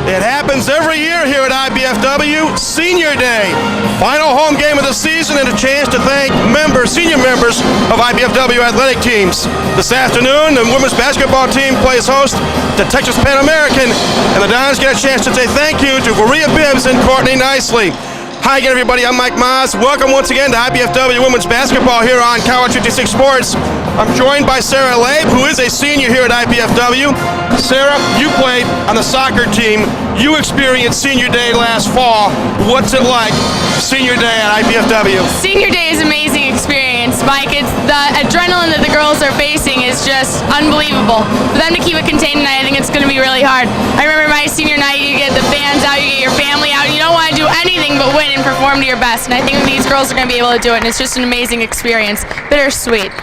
It happens every year here at IBFW, Senior Day. Final home game of the season and a chance to thank senior members of IBFW athletic teams. This afternoon, the women's basketball team plays host to Texas Pan American, and the Dons get a chance to say thank you to Maria Bibbs and Courtney Nicely. Hi again, everybody. I'm Mike Maz. Welcome once again to IBFW Women's Basketball here on College 56 Sports. I'm joined by Sarah Labe, who is a senior here at IBFW. Sarah, you played on the soccer team. You experienced Senior Day last fall. What's it like, Senior Day at IBFW? Senior Day is an amazing experience, Mike. It's the adrenaline that the girls are facing is just unbelievable. For them to keep it contained tonight, I think it's going to be really hard. I remember my senior night, you get the bands out, you get your family out, you don't want to do anything but win and perform to your best. And I think these girls are going to be able to do it, and it's just an amazing experience. Bittersweet.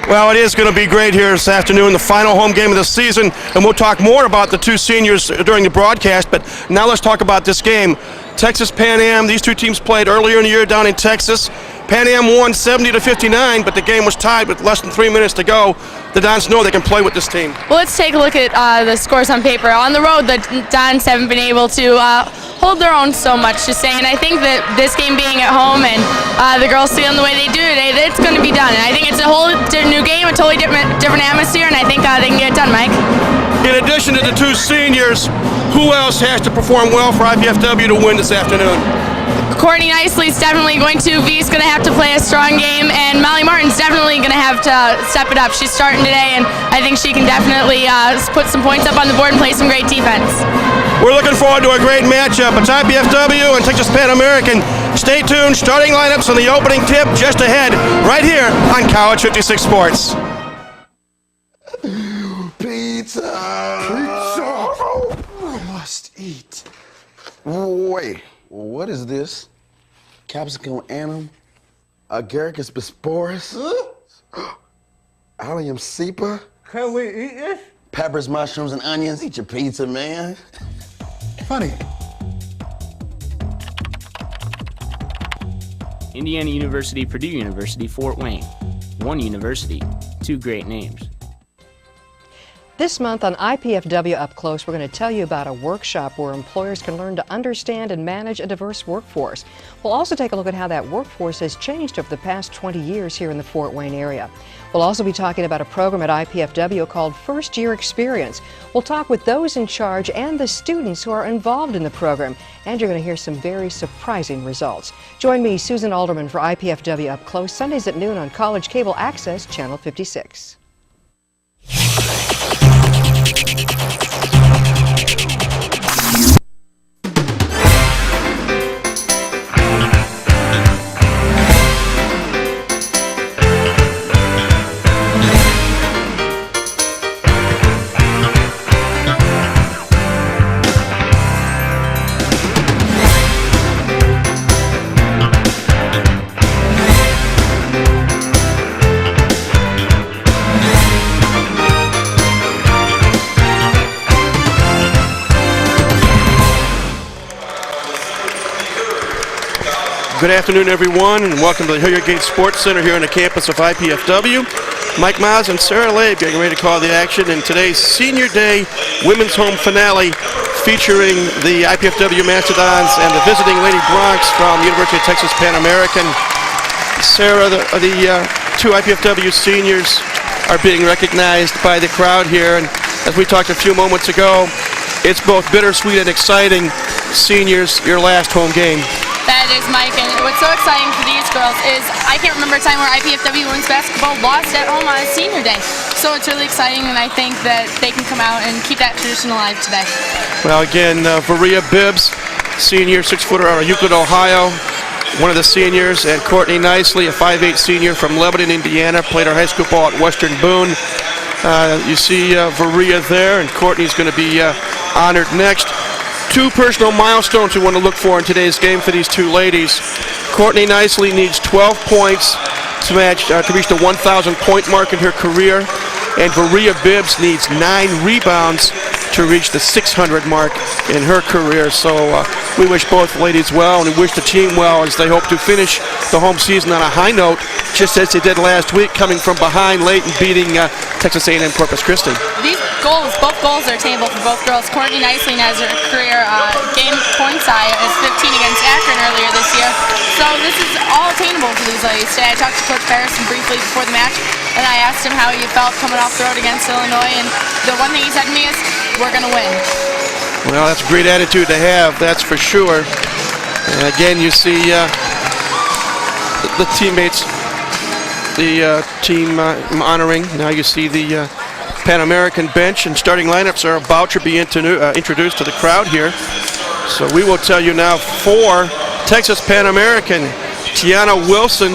Well, it is going to be great here this afternoon, the final home game of the season, and we'll talk more about the two seniors during the broadcast, but now let's talk about this game. Texas Pan Am, these two teams played earlier in the year down in Texas. Pan Am won 70-59, but the game was tied with less than 3 minutes to go. The Dons know they can play with this team. Well, let's take a look at the scores on paper. On the road, the Dons haven't been able to hold their own so much to say, and I think that this game being at home and the girls feeling the way they do today, that it's going to be done. And I think it's a whole new game, a totally different atmosphere, and I think they can get it done, Mike. In addition to the two seniors, who else has to perform well for IBFW to win this afternoon? Courtney Nicely's definitely going to have to play a strong game, and Molly Martin's definitely going to have to step it up. She's starting today, and I think she can definitely put some points up on the board and play some great defense. We're looking forward to a great matchup. It's IBFW and Texas Pan American. Stay tuned. Starting lineups on the opening tip just ahead, right here on College 56 Sports. Pizza! I must eat. Wait, what is this? Capsicum annum? Agaricus bisporus? Allium cepa? Can we eat this? Peppers, mushrooms, and onions. Eat your pizza, man. Funny. Indiana University, Purdue University, Fort Wayne. One university, two great names. This month on IPFW Up Close, we're going to tell you about a workshop where employers can learn to understand and manage a diverse workforce. We'll also take a look at how that workforce has changed over the past 20 years here in the Fort Wayne area. We'll also be talking about a program at IPFW called First Year Experience. We'll talk with those in charge and the students who are involved in the program, and you're going to hear some very surprising results. Join me, Susan Alderman, for IPFW Up Close, Sundays at noon on College Cable Access, Channel 56. Good afternoon, everyone, and welcome to the Hilliard Gate Sports Center here on the campus of IPFW. Mike Maz and Sarah Labe getting ready to call the action in today's Senior Day Women's Home Finale featuring the IPFW Mastodons and the visiting Lady Bronx from University of Texas Pan American. Sarah, the two IPFW seniors are being recognized by the crowd here, and as we talked a few moments ago, it's both bittersweet and exciting. Seniors, your last home game. That is, Mike, and what's so exciting for these girls is I can't remember a time where IPFW women's basketball lost at home on a senior day. So it's really exciting, and I think that they can come out and keep that tradition alive today. Well, again, Maria Bibbs, senior, 6-footer out of Euclid, Ohio, one of the seniors, and Courtney Nicely, a 5'8" senior from Lebanon, Indiana, played her high school ball at Western Boone. You see Varia there, and Courtney's going to be honored next. Two personal milestones we want to look for in today's game for these two ladies. Courtney Nicely needs 12 points to reach the 1,000 point mark in her career, and Varia Bibbs needs 9 rebounds to reach the 600 mark in her career. So we wish both ladies well, and we wish the team well as they hope to finish the home season on a high note, just as they did last week, coming from behind late and beating Texas A&M Corpus Christi. These goals, both goals are attainable for both girls. Courtney Nicely has her career game points high as 15 against Akron earlier this year. So this is all attainable for these ladies today. I talked to Coach Patterson briefly before the match, and I asked him how he felt coming off the road against Illinois, and the one thing he said to me is, we're going to win. Well, that's a great attitude to have, that's for sure. And again, you see the teammates, the team honoring. Now you see the Pan American bench and starting lineups are about to be introduced to the crowd here. So we will tell you now, for Texas Pan American, Tiana Wilson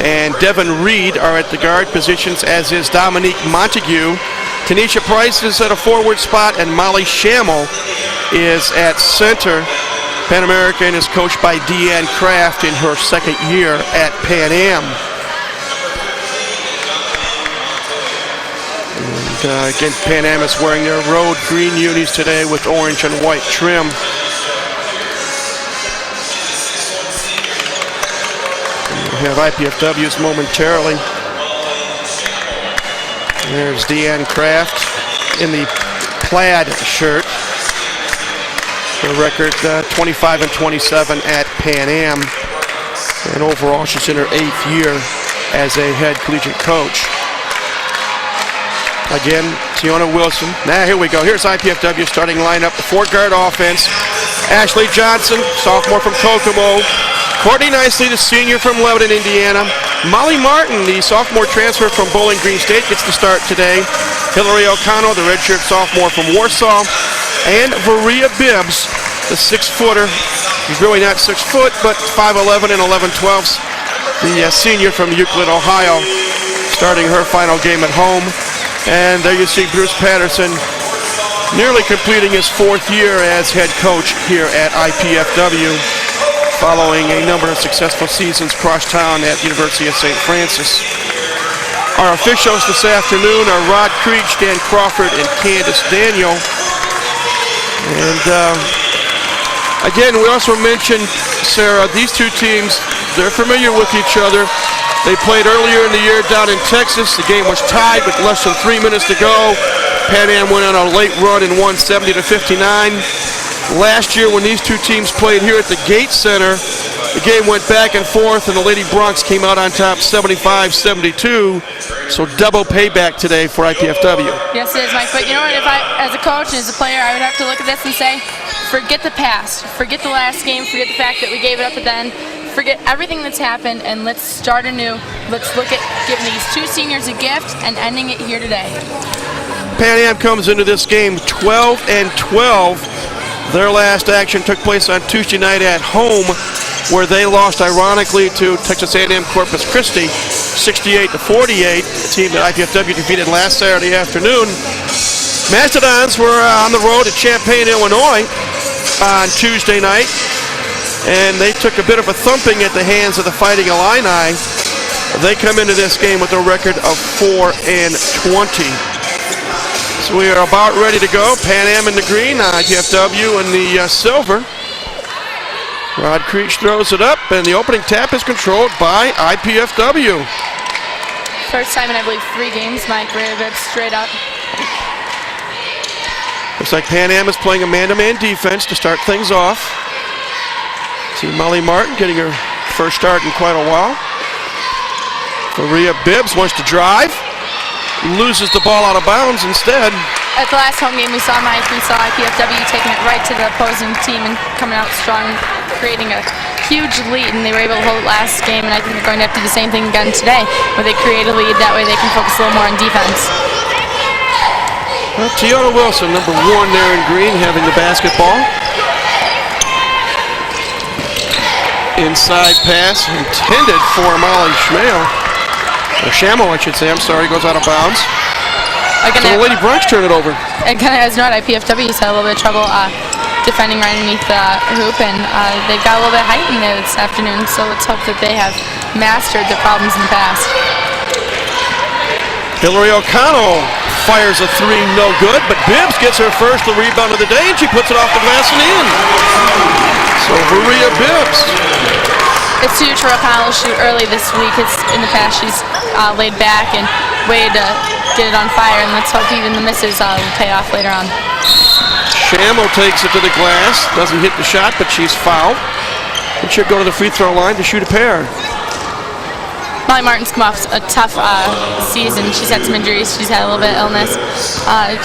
and Devin Reed are at the guard positions, as is Dominique Montague. Tanisha Price is at a forward spot, and Molly Schammel is at center. Pan American is coached by Deanne Kraft in her second year at Pan Am. And again, Pan Am is wearing their road green unis today with orange and white trim. We have IPFWs momentarily. There's Deanne Kraft in the plaid shirt. Her record 25 and 27 at Pan Am. And overall, she's in her 8th year as a head collegiate coach. Again, Tiana Wilson. Now here we go. Here's IPFW starting lineup. The 4-guard offense. Ashley Johnson, sophomore from Kokomo. Courtney Nicely, the senior from Lebanon, Indiana. Molly Martin, the sophomore transfer from Bowling Green State, gets the start today. Hillary O'Connell, the redshirt sophomore from Warsaw. And Varia Bibbs, the 6-footer. He's really not 6 foot, but 5'11" and 11/12", the senior from Euclid, Ohio, starting her final game at home. And there you see Bruce Patterson nearly completing his 4th year as head coach here at IPFW, following a number of successful seasons across town at the University of St. Francis. Our officials this afternoon are Rod Creech, Dan Crawford, and Candace Daniel. And again, we also mentioned, Sarah, these two teams, they're familiar with each other. They played earlier in the year down in Texas. The game was tied with less than 3 minutes to go. Pan Am went on a late run and won 70-59. Last year when these two teams played here at the Gates Center, the game went back and forth and the Lady Bronx came out on top 75-72. So double payback today for IPFW. Yes, it is, Mike. But you know what? If I, as a coach and as a player, I would have to look at this and say, forget the past. Forget the last game. Forget the fact that we gave it up at the end. Forget everything that's happened and let's start anew. Let's look at giving these two seniors a gift and ending it here today. Pan Am comes into this game 12-12. Their last action took place on Tuesday night at home, where they lost, ironically, to Texas A&M Corpus Christi, 68-48, a team that IPFW defeated last Saturday afternoon. Mastodons were on the road at Champaign, Illinois on Tuesday night, and they took a bit of a thumping at the hands of the Fighting Illini. They come into this game with a record of 4-20. So we are about ready to go. Pan Am in the green, IPFW in the silver. Rod Creech throws it up, and the opening tap is controlled by IPFW. First time in, I believe, 3 games, Mike Ravitz straight up. Looks like Pan Am is playing a man-to-man defense to start things off. See Molly Martin getting her first start in quite a while. Varia Bibbs wants to drive. Loses the ball out of bounds instead. At the last home game we saw, Mike, we saw IPFW taking it right to the opposing team and coming out strong, creating a huge lead, and they were able to hold it last game, and I think they're going to have to do the same thing again today, where they create a lead. That way they can focus a little more on defense. Well, Tiana Wilson, number 1 there in green, having the basketball. Inside pass intended for Molly Schammel. Or Schammel, I should say. I'm sorry, goes out of bounds. So the Lady Bronx turn it over. And kind of as not, IPFW's had a little bit of trouble defending right underneath the hoop, and they've got a little bit of height in there this afternoon, so let's hope that they have mastered the problems in the past. Hillary O'Connell fires a three, no good, but Bibbs gets her first rebound of the day, and she puts it off the glass and in. So Maria Bibbs. It's huge for O'Connell to shoot early this week. In the past, she's laid back and waited to get it on fire, and let's hope even the misses will pay off later on. Shamo takes it to the glass, doesn't hit the shot, but she's fouled. And she'll go to the free throw line to shoot a pair. Molly Martin's come off a tough season. She's had some injuries. She's had a little bit of illness.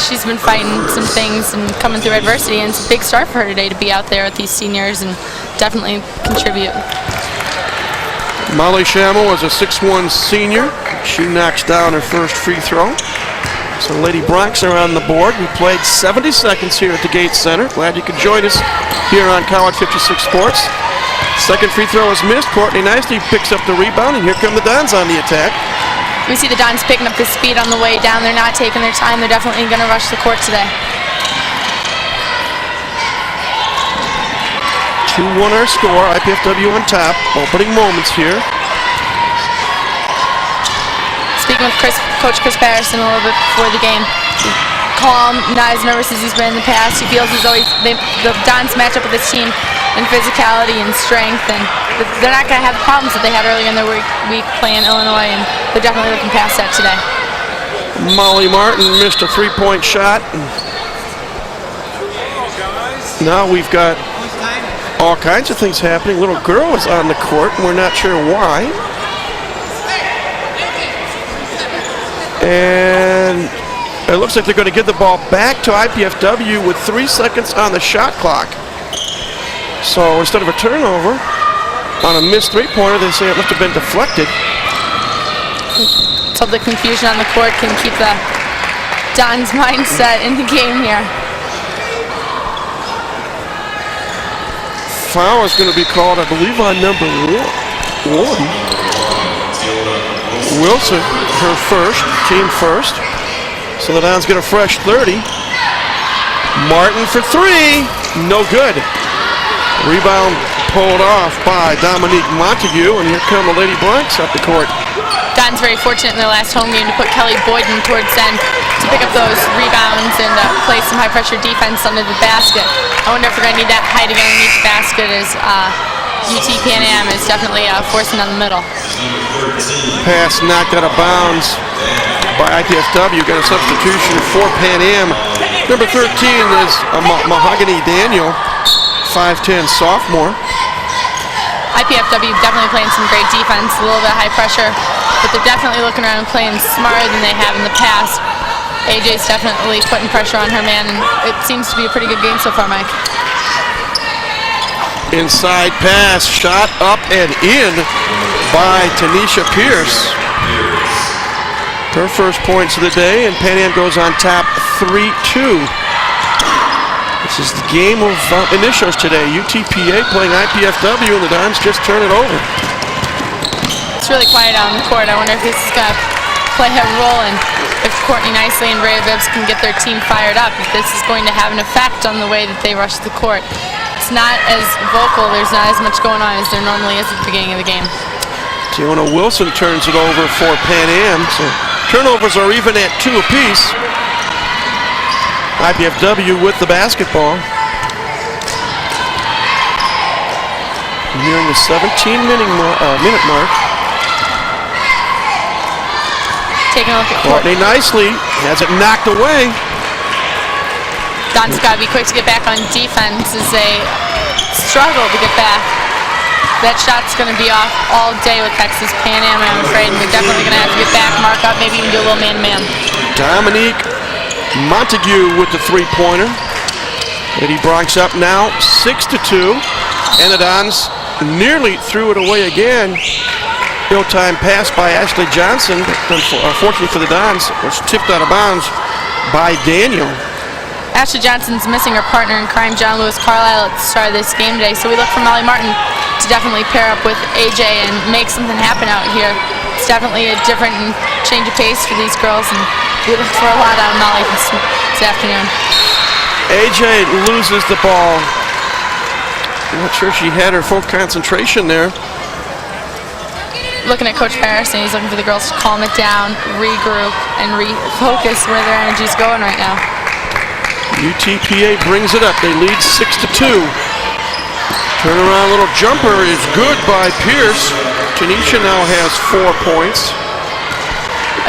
She's been fighting some things and coming through adversity, and it's a big start for her today to be out there with these seniors and definitely contribute. Molly Shamo is a 6'1" senior. She knocks down her first free throw. So Lady Bronx are on the board. We played 70 seconds here at the Gates Center. Glad you could join us here on College 56 Sports. Second free throw is missed. Courtney Nicely picks up the rebound, and here come the Dons on the attack. We see the Dons picking up the speed on the way down. They're not taking their time. They're definitely going to rush the court today. 2-1 our score. IPFW on top. Opening moments here. Speaking with Coach Chris Patterson a little bit before the game, calm, not as nervous as he's been in the past. He feels as though the Dons match up with this team in physicality and strength, and they're not going to have the problems that they had earlier in their week playing Illinois, and they're definitely looking past that today. Molly Martin missed a three-point shot. Now we've got all kinds of things happening. Little girl is on the court, and we're not sure why. And it looks like they're going to give the ball back to IPFW with 3 seconds on the shot clock. So instead of a turnover on a missed three-pointer, they say it must have been deflected. So the confusion on the court can keep the Dons' mindset in the game here. Foul is going to be called, I believe, on number one. Wilson, her first, team first. So the Dons get a fresh 30. Martin for three, no good. Rebound pulled off by Dominique Montague, and here come the Lady Bronx up the court. Dons very fortunate in their last home game to put Kelly Boyden towards end to pick up those rebounds and play some high-pressure defense under the basket. I wonder if we're going to need that height again underneath the basket as UT Pan Am is definitely forcing down the middle. Pass knocked out of bounds by IPFW. Got a substitution for Pan Am. Number 13 is Mahogany Daniel, 5'10" sophomore. IPFW definitely playing some great defense, a little bit high pressure, but they're definitely looking around and playing smarter than they have in the past. AJ's definitely putting pressure on her man, and it seems to be a pretty good game so far, Mike. Inside pass, shot up and in by Tanisha Pierce. Her first points of the day, and Pan Am goes on top 3-2. This is the game of initials today. UTPA playing IPFW, and the Dons just turn it over. It's really quiet out on the court. I wonder if this is going to play a role in if Courtney Nicely and Rhea Bibbs can get their team fired up, if this is going to have an effect on the way that they rush the court. It's not as vocal, there's not as much going on as there normally is at the beginning of the game. Tiona Wilson turns it over for Pan Am, so turnovers are even at 2 apiece. IPFW with the basketball. Nearing the 17-minute mark. Taking a look at court. Courtney Nicely has it knocked away. Don's got to be quick to get back on defense as they struggle to get back. That shot's going to be off all day with Texas Pan Am, I'm afraid, and they're definitely going to have to get back, mark up, maybe even do a little man-to-man. Dominique Montague with the three-pointer. Lady Bronx up now, 6-2, and the Dons nearly threw it away again. Ill-timed pass by Ashley Johnson, but unfortunately for the Dons, was tipped out of bounds by Daniel. Ashley Johnson's missing her partner in crime, John Lewis Carlisle, at the start of this game today, so we look for Molly Martin to definitely pair up with AJ and make something happen out here. It's definitely a different and change of pace for these girls, and we look for a lot out of Molly this afternoon. AJ loses the ball. I'm not sure she had her full concentration there. looking at Coach Harris, and he's looking for the girls to calm it down, regroup, and refocus where their energy's going right now. UTPA brings it up. They lead 6-2. Turnaround little jumper is good by Pierce. Tanisha now has 4 points.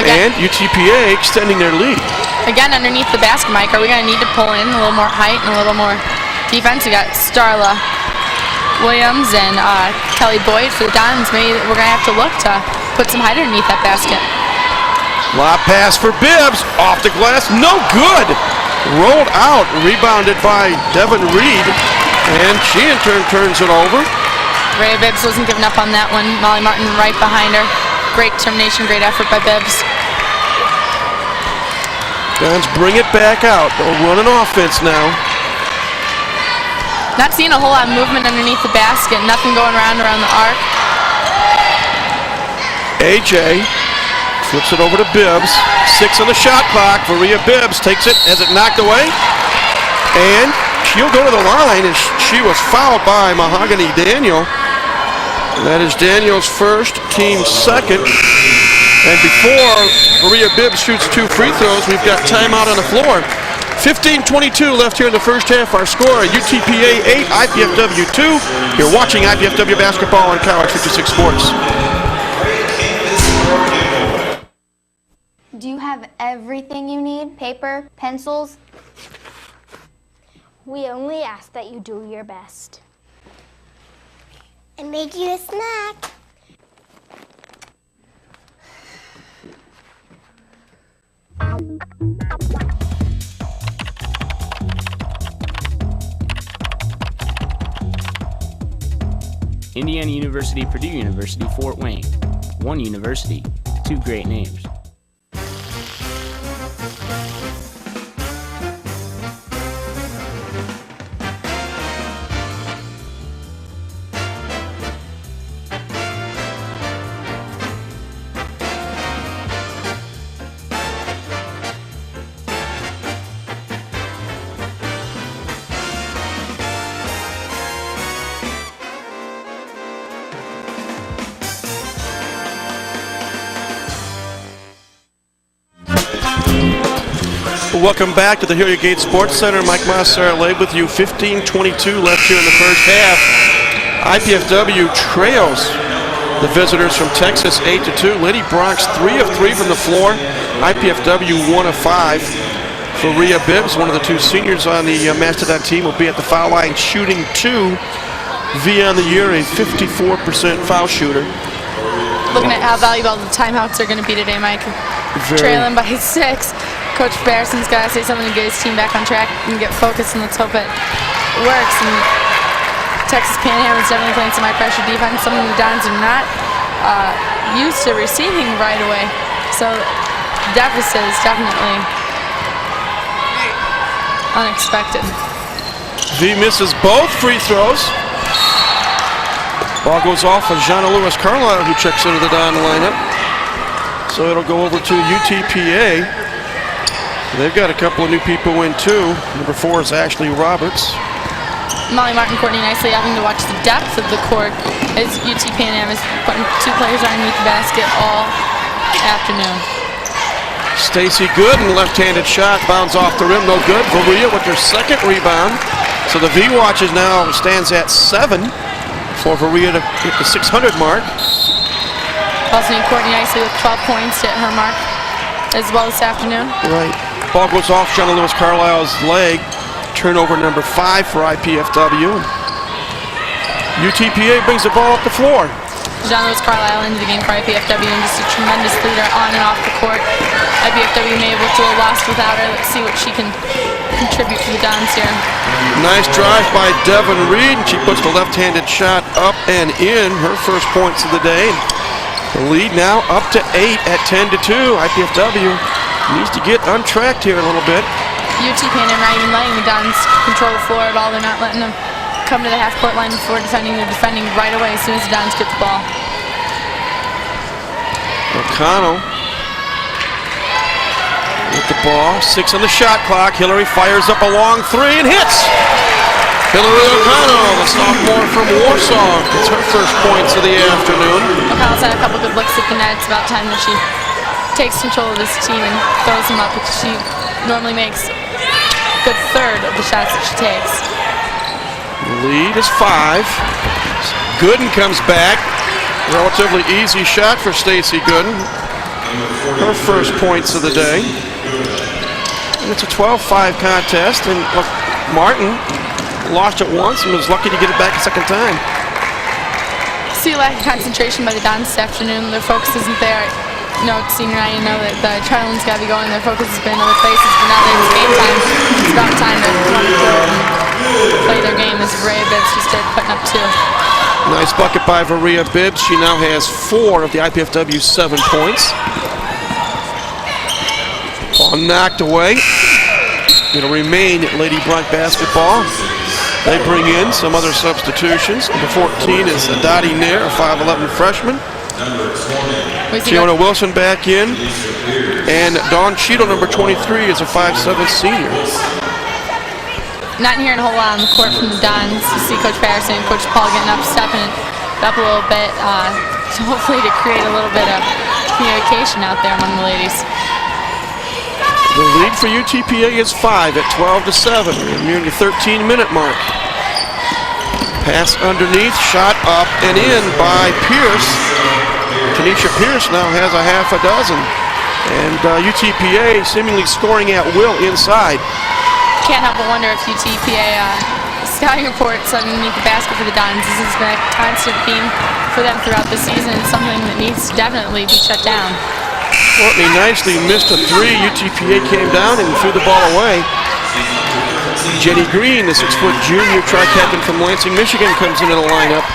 Again, And UTPA extending their lead. again, underneath the basket, Mike, are we going to need to pull in a little more height and a little more defense? We got Starla Williams and Kelly Boyd for the Dons. Maybe we're going to have to look to put some height underneath that basket. Lob pass for Bibbs. Off the glass. No good. Rolled out. Rebounded by Devin Reed. And she in turn turns it over. Rhea Bibbs wasn't giving up on that one. Molly Martin right behind her. Great determination, great effort by Bibbs. Dons bring it back out. They'll run an offense now. Not seeing a whole lot of movement underneath the basket. Nothing going around the arc. AJ flips it over to Bibbs. 6 on the shot clock. Maria Bibbs takes it, has it knocked away. And she'll go to the line, and she was fouled by Mahogany Daniel. That is Daniel's first, team's second. And before Maria Bibbs shoots 2 free throws, we've got timeout on the floor. 15:22 left here in the first half. Our score, UTPA 8, IPFW 2. You're watching IPFW basketball on College 56 Sports. Do you have everything you need? Paper, pencils? We only ask that you do your best. And make you a snack. Indiana University, Purdue University, Fort Wayne. One university, 2 great names. Welcome back to the Hilliard Gate Sports Center. Mike Massar laid with you. 15:22 left here in the first half. IPFW trails the visitors from Texas 8-2. Lady Bronx 3 of 3 from the floor. IPFW 1 of 5. For Rhea Bibbs, one of the 2 seniors on the Mastodon team, will be at the foul line shooting 2. Via on the year, a 54% foul shooter. Looking at how valuable the timeouts are going to be today, Mike. Trailing by 6. Coach Barrison's got to say something to get his team back on track and get focused, and let's hope it works. And Texas Panhandle is definitely playing some high-pressure defense, something the Dons are not used to receiving right away. So deficit is definitely unexpected. V misses both free throws. Ball goes off of Jana Lewis Carlisle, who checks into the Don lineup. So it'll go over to UTPA. They've got a couple of new people in too. Number 4 is Ashley Roberts. Molly Martin, Courtney Nicely having to watch the depth of the court as UT Pan Am is putting 2 players underneath the basket all afternoon. Stacy Gooden, left-handed shot, bounds off the rim, no good. Varia with her 2nd rebound. So the V-Watch is now stands at 7 for Varia to hit the 600 mark. Also need Courtney Nicely with 12 points to hit her mark as well this afternoon. Right. Ball goes off Jana Lewis Carlisle's leg. Turnover number 5 for IPFW. UTPA brings the ball up the floor. Jana Lewis Carlisle into the game for IPFW and just a tremendous leader on and off the court. IPFW may able to have lost without her. Let's see what she can contribute to the Dons here. Nice drive by Devin Reed. She puts the left-handed shot up and in. Her first points of the day. The lead now up to 8 at 10-2. IPFW needs to get untracked here a little bit. UT Pan Am not even letting the Dons control the floor at all. They're not letting them come to the half-court line before defending. They're defending right away as soon as the Dons get the ball. O'Connell with the ball. 6 on the shot clock. Hillary fires up a long 3 and hits. Hillary O'Connell, the sophomore from Warsaw, gets her first points of the afternoon. O'Connell's had a couple good looks at the net. It's about time that she takes control of this team and throws them up, because she normally makes a good third of the shots that she takes. The lead is 5. Gooden comes back. Relatively easy shot for Stacy Gooden. Her first points of the day. And it's a 12-5 contest, and Martin lost it once and was lucky to get it back a second time. See a lack of concentration by the Dons this afternoon. Their focus isn't there. You know, senior night, you know that the Charlie's got to be going. Their focus has been in other places, but now that it's game time, it's about time to run the court and play their game. As Rhea Bibbs just started putting up 2. Nice bucket by Varia Bibbs. She now has 4 of the IPFW 7 points. Ball knocked away. It'll remain Lady Bronx basketball. They bring in some other substitutions. Number 14 is Dottie Nair, a 5'11 freshman. Fiona Wilson back in. And Dawn Cheadle, number 23, is a 5'7 senior. Not hearing a whole lot on the court from the Dons. You see Coach Patterson and Coach Paul getting up, stepping it up a little bit, so hopefully to create a little bit of communication out there among the ladies. The lead for UTPA is 5 at 12-7. We're nearing the 13-minute mark. Pass underneath, shot up and in by Pierce. Tanisha Pierce now has a half a dozen. And UTPA seemingly scoring at will inside. Can't help but wonder if UTPA scouting reports underneath the basket for the Dons. This has been a constant theme for them throughout the season. It's something that needs to definitely be shut down. Courtney nicely missed a 3. UTPA came down and threw the ball away. Jenny Green, the 6-foot junior tri-captain from Lansing, Michigan, comes into the lineup.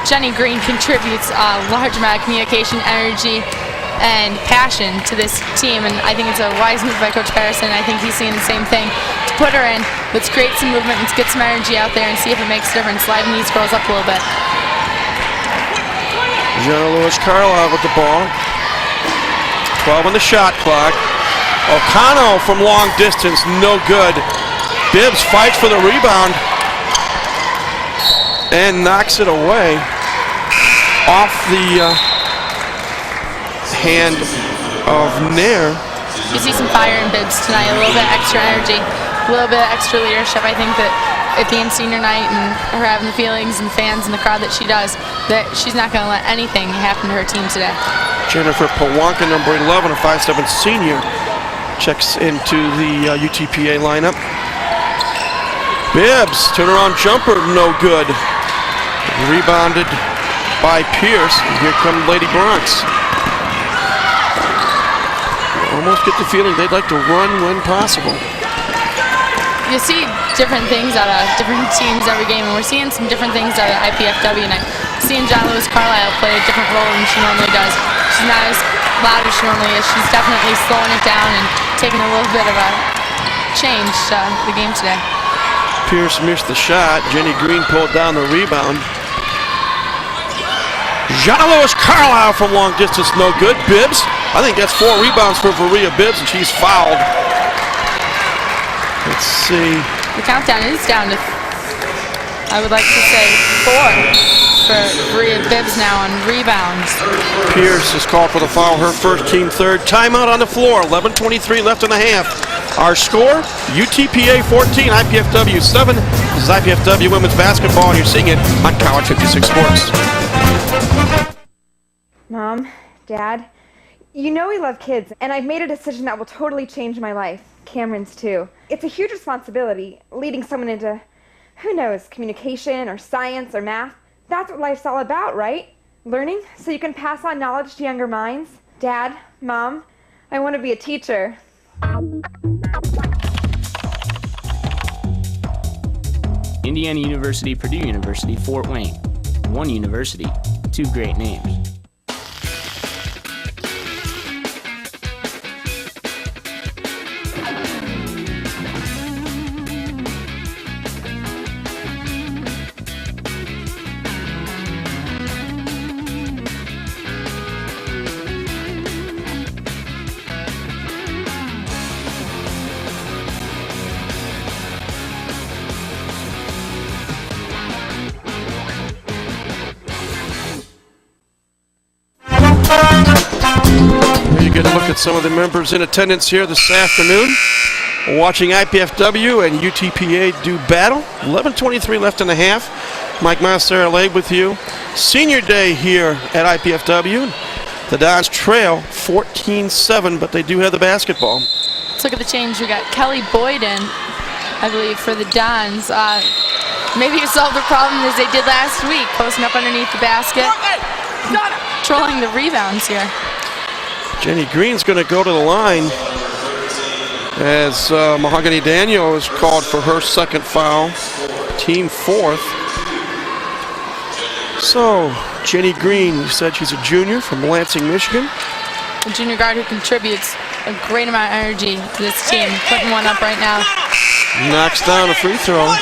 Jenny Green contributes a large amount of communication, energy, and passion to this team, and I think it's a wise move by Coach Patterson. I think he's seeing the same thing. To put her in, let's create some movement, let's get some energy out there and see if it makes a difference. Liven these girls up a little bit. Jenna Lewis Carlisle with the ball. 12 on the shot clock. O'Connell from long distance, no good. Bibbs fights for the rebound and knocks it away off the hand of Nair. You see some fire in Bibbs tonight, a little bit extra energy, a little bit extra leadership. I think that it being senior night and her having the feelings and fans and the crowd that she does, that she's not going to let anything happen to her team today. Jennifer Pawanka, number 11, a 5'7 senior, checks into the UTPA lineup. Bibbs, turnaround jumper, no good. Rebounded by Pierce. And here comes Lady Bronx. Almost get the feeling they'd like to run when possible. You see different things out of different teams every game, and we're seeing some different things out of IPFW, and I'm seeing John Lewis Carlisle play a different role than she normally does. She's not as loud as she normally is. She's definitely slowing it down and taking a little bit of a change to the game today. Pierce missed the shot. Jenny Green pulled down the rebound. John Lewis Carlisle from long distance, no good. Bibbs, I think that's 4 rebounds for Varia Bibbs, and she's fouled. Let's see. The countdown is down to, I would like to say, 4 for Varia Bibbs now on rebounds. Pierce is called for the foul, her first, team third. Timeout on the floor, 11:23 left in the half. Our score, UTPA 14, IPFW 7. This is IPFW women's basketball, and you're seeing it on College 56 Sports. Mom, Dad, you know we love kids, and I've made a decision that will totally change my life. Cameron's too. It's a huge responsibility, leading someone into, who knows, communication or science or math. That's what life's all about, right? Learning so you can pass on knowledge to younger minds. Dad, Mom, I want to be a teacher. Indiana University, Purdue University, Fort Wayne. One university, 2 great names. look at some of the members in attendance here this afternoon. Watching IPFW and UTPA do battle. 11:23 left in the half. Mike Massera with you. Senior day here at IPFW. The Dons trail 14-7, but they do have the basketball. Let's look at the change. We got Kelly Boyd in, I believe, for the Dons. Maybe you solved the problem as they did last week, posting up underneath the basket, controlling the rebounds here. Jenny Green's going to go to the line as Mahogany Daniel is called for her second foul, team fourth. So, Jenny Green, you said she's a junior from Lansing, Michigan. A junior guard who contributes a great amount of energy to this team. Putting one up right now. Knocks down a free throw.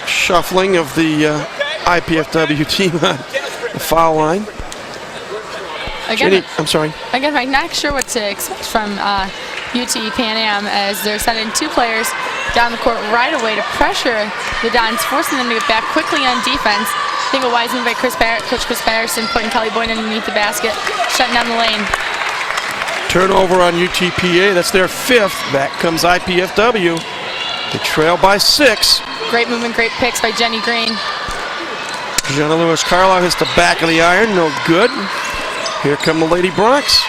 Shuffling of the IPFW team on the foul line. Again, Jenny, I'm sorry. Again, I'm not sure what to expect from UT Pan Am as they're sending two players down the court right away to pressure the Dons, forcing them to get back quickly on defense. I think a wise move by Coach Chris Patterson, putting Kelly Boyd underneath the basket, shutting down the lane. Turnover on UTPA, that's their fifth. Back comes IPFW. They trail by 6. Great movement, great picks by Jenny Green. Jenna Lewis-Carlisle hits the back of the iron, no good. Here come the Lady Bronx.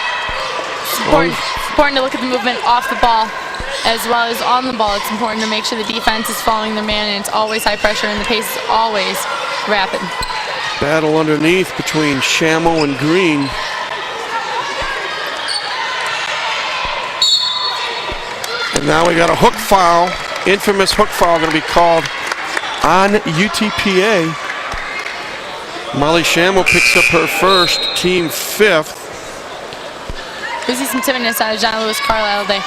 It's important to look at the movement off the ball as well as on the ball. It's important to make sure the defense is following their man, and it's always high pressure and the pace is always rapid. Battle underneath between Shamo and Green. And now we got a hook foul, infamous hook foul going to be called on UTPA. Molly Shamo picks up her first, team fifth. We see some timidness out of John Lewis-Carlisle. They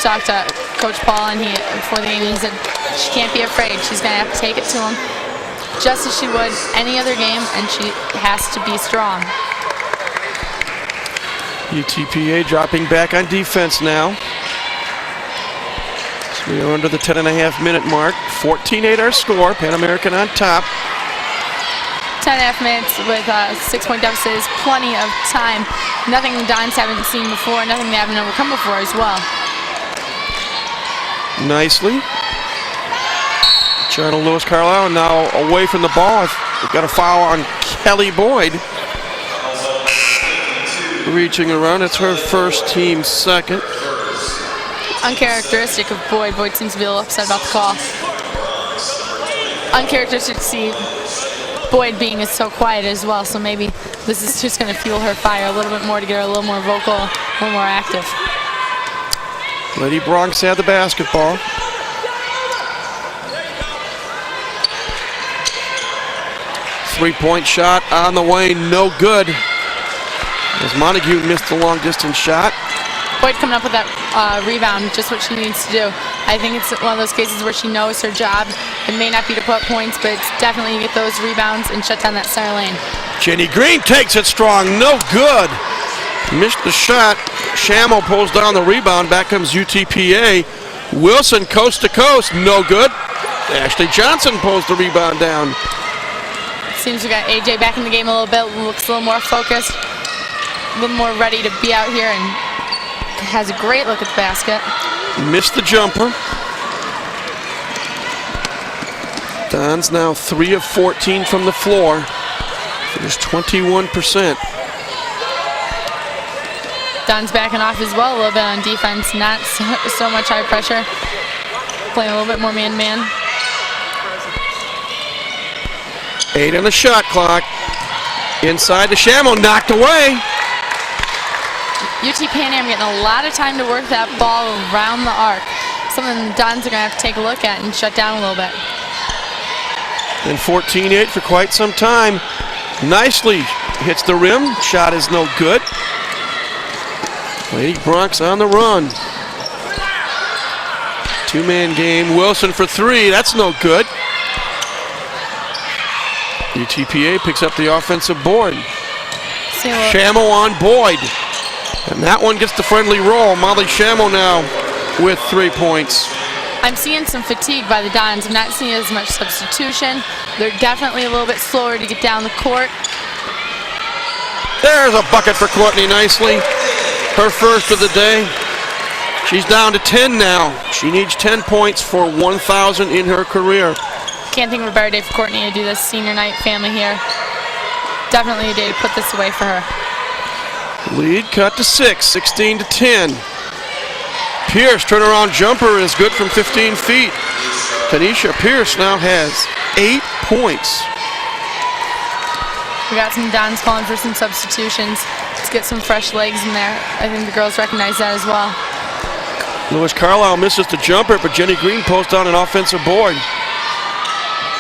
talked to Coach Paul and before the game, he said she can't be afraid. She's going to have to take it to him just as she would any other game, and she has to be strong. UTPA dropping back on defense now. So we are under the 10.5-minute mark. 14-8 our score. Pan American on top. 10.5 minutes with a 6-point deficit is plenty of time. Nothing the Dons haven't seen before, nothing they haven't overcome before as well. Nicely. China Lewis-Carlisle now away from the ball. We've got a foul on Kelly Boyd. Reaching around, it's her first, team second. Uncharacteristic of Boyd. Boyd seems to be a little upset about the call. Uncharacteristic to see Boyd being so quiet as well, so maybe this is just going to fuel her fire a little bit more to get her a little more vocal, a little more active. Lady Bronx had the basketball. Three-point shot on the way, no good. As Montague missed the long-distance shot. Boyd coming up with that rebound, just what she needs to do. I think it's one of those cases where she knows her job. It may not be to put points, but it's definitely get those rebounds and shut down that center lane. Jenny Green takes it strong, no good. Missed the shot. Shamo pulls down the rebound. Back comes UTPA. Wilson coast to coast, no good. Ashley Johnson pulls the rebound down. Seems we got AJ back in the game a little bit. Looks a little more focused, a little more ready to be out here, and has a great look at the basket. Missed the jumper. Don's now 3 of 14 from the floor. There's 21%. Don's backing off as well a little bit on defense. Not so much high pressure. Playing a little bit more man-to-man. 8 on the shot clock. Inside to Shamo, knocked away. UT Pan Am getting a lot of time to work that ball around the arc. Something the Dons are going to have to take a look at and shut down a little bit. And 14-8 for quite some time. Nicely hits the rim. Shot is no good. Lady Bronx on the run. Two-man game. Wilson for 3. That's no good. UTPA picks up the offensive board. Shamo on Boyd. And that one gets the friendly roll. Molly Shamo now with 3 points. I'm seeing some fatigue by the Dons. I'm not seeing as much substitution. They're definitely a little bit slower to get down the court. There's a bucket for Courtney nicely. Her first of the day. She's down to 10 now. She needs 10 points for 1,000 in her career. Can't think of a better day for Courtney to do this senior night family here. Definitely a day to put this away for her. Lead cut to 6, 16 to 10. Pierce turnaround jumper is good from 15 feet. Tanisha Pierce now has 8 points. We got some Dons calling for some substitutions. Let's get some fresh legs in there. I think the girls recognize that as well. Lewis Carlisle misses the jumper, but Jenny Green pulls down an offensive board.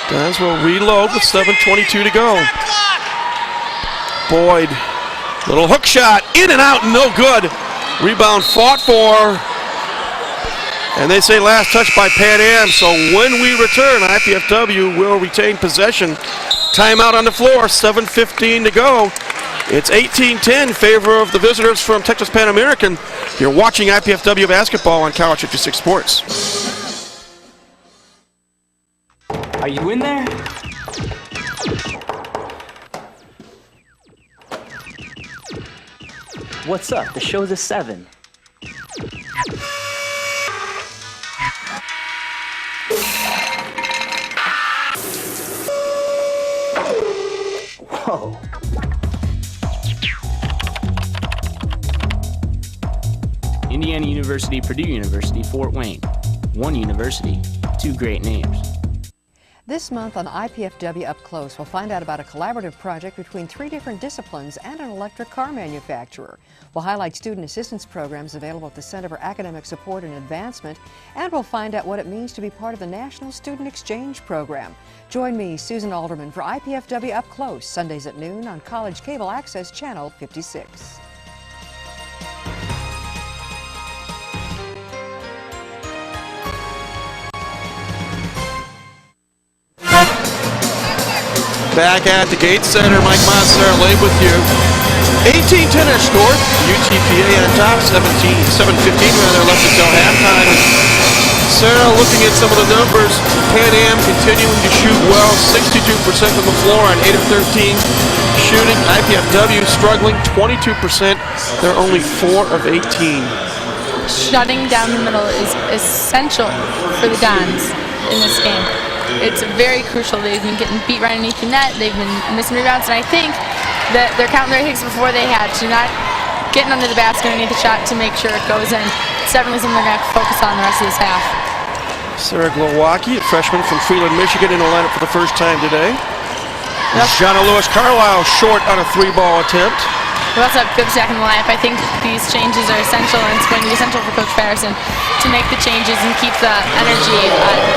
Dons will reload with 7:22 to go. Boyd, little hook shot, in and out, no good. Rebound fought for. And they say last touch by Pan Am, so when we return, IPFW will retain possession. Timeout on the floor, 7:15 to go. It's 18-10 in favor of the visitors from Texas Pan American. You're watching IPFW basketball on College 56 Sports. Are you in there? What's up? The show's at 7. Whoa. Indiana University, Purdue University, Fort Wayne. One university, two great names. This month on IPFW Up Close, we'll find out about a collaborative project between 3 different disciplines and an electric car manufacturer. We'll highlight student assistance programs available at the Center for Academic Support and Advancement, and we'll find out what it means to be part of the National Student Exchange Program. Join me, Susan Alderman, for IPFW Up Close, Sundays at noon on College Cable Access Channel 56. Back at the Gates Center, Mike Moss, Sarah Labe with you. 18-10 our score. UTPA on top, 7:15 rather left until halftime. Sarah looking at some of the numbers. Pan Am continuing to shoot well, 62% from the floor on 8 of 13 shooting. IPFW struggling, 22%. They're only 4 of 18. Shutting down the middle is essential for the Dons in this game. It's very crucial. They've been getting beat right underneath the net. They've been missing rebounds, and I think that they're counting their hits before they had to, not getting under the basket underneath the shot to make sure it goes in. It's definitely something they're going to have to focus on the rest of this half. Sarah Glowacki, a freshman from Freeland, Michigan, in the lineup for the first time today. Yep. Jonna Lewis Carlisle short on a 3-ball attempt. We also have Gibsack in the lineup. I think these changes are essential, and it's going to be essential for Coach Patterson to make the changes and keep the energy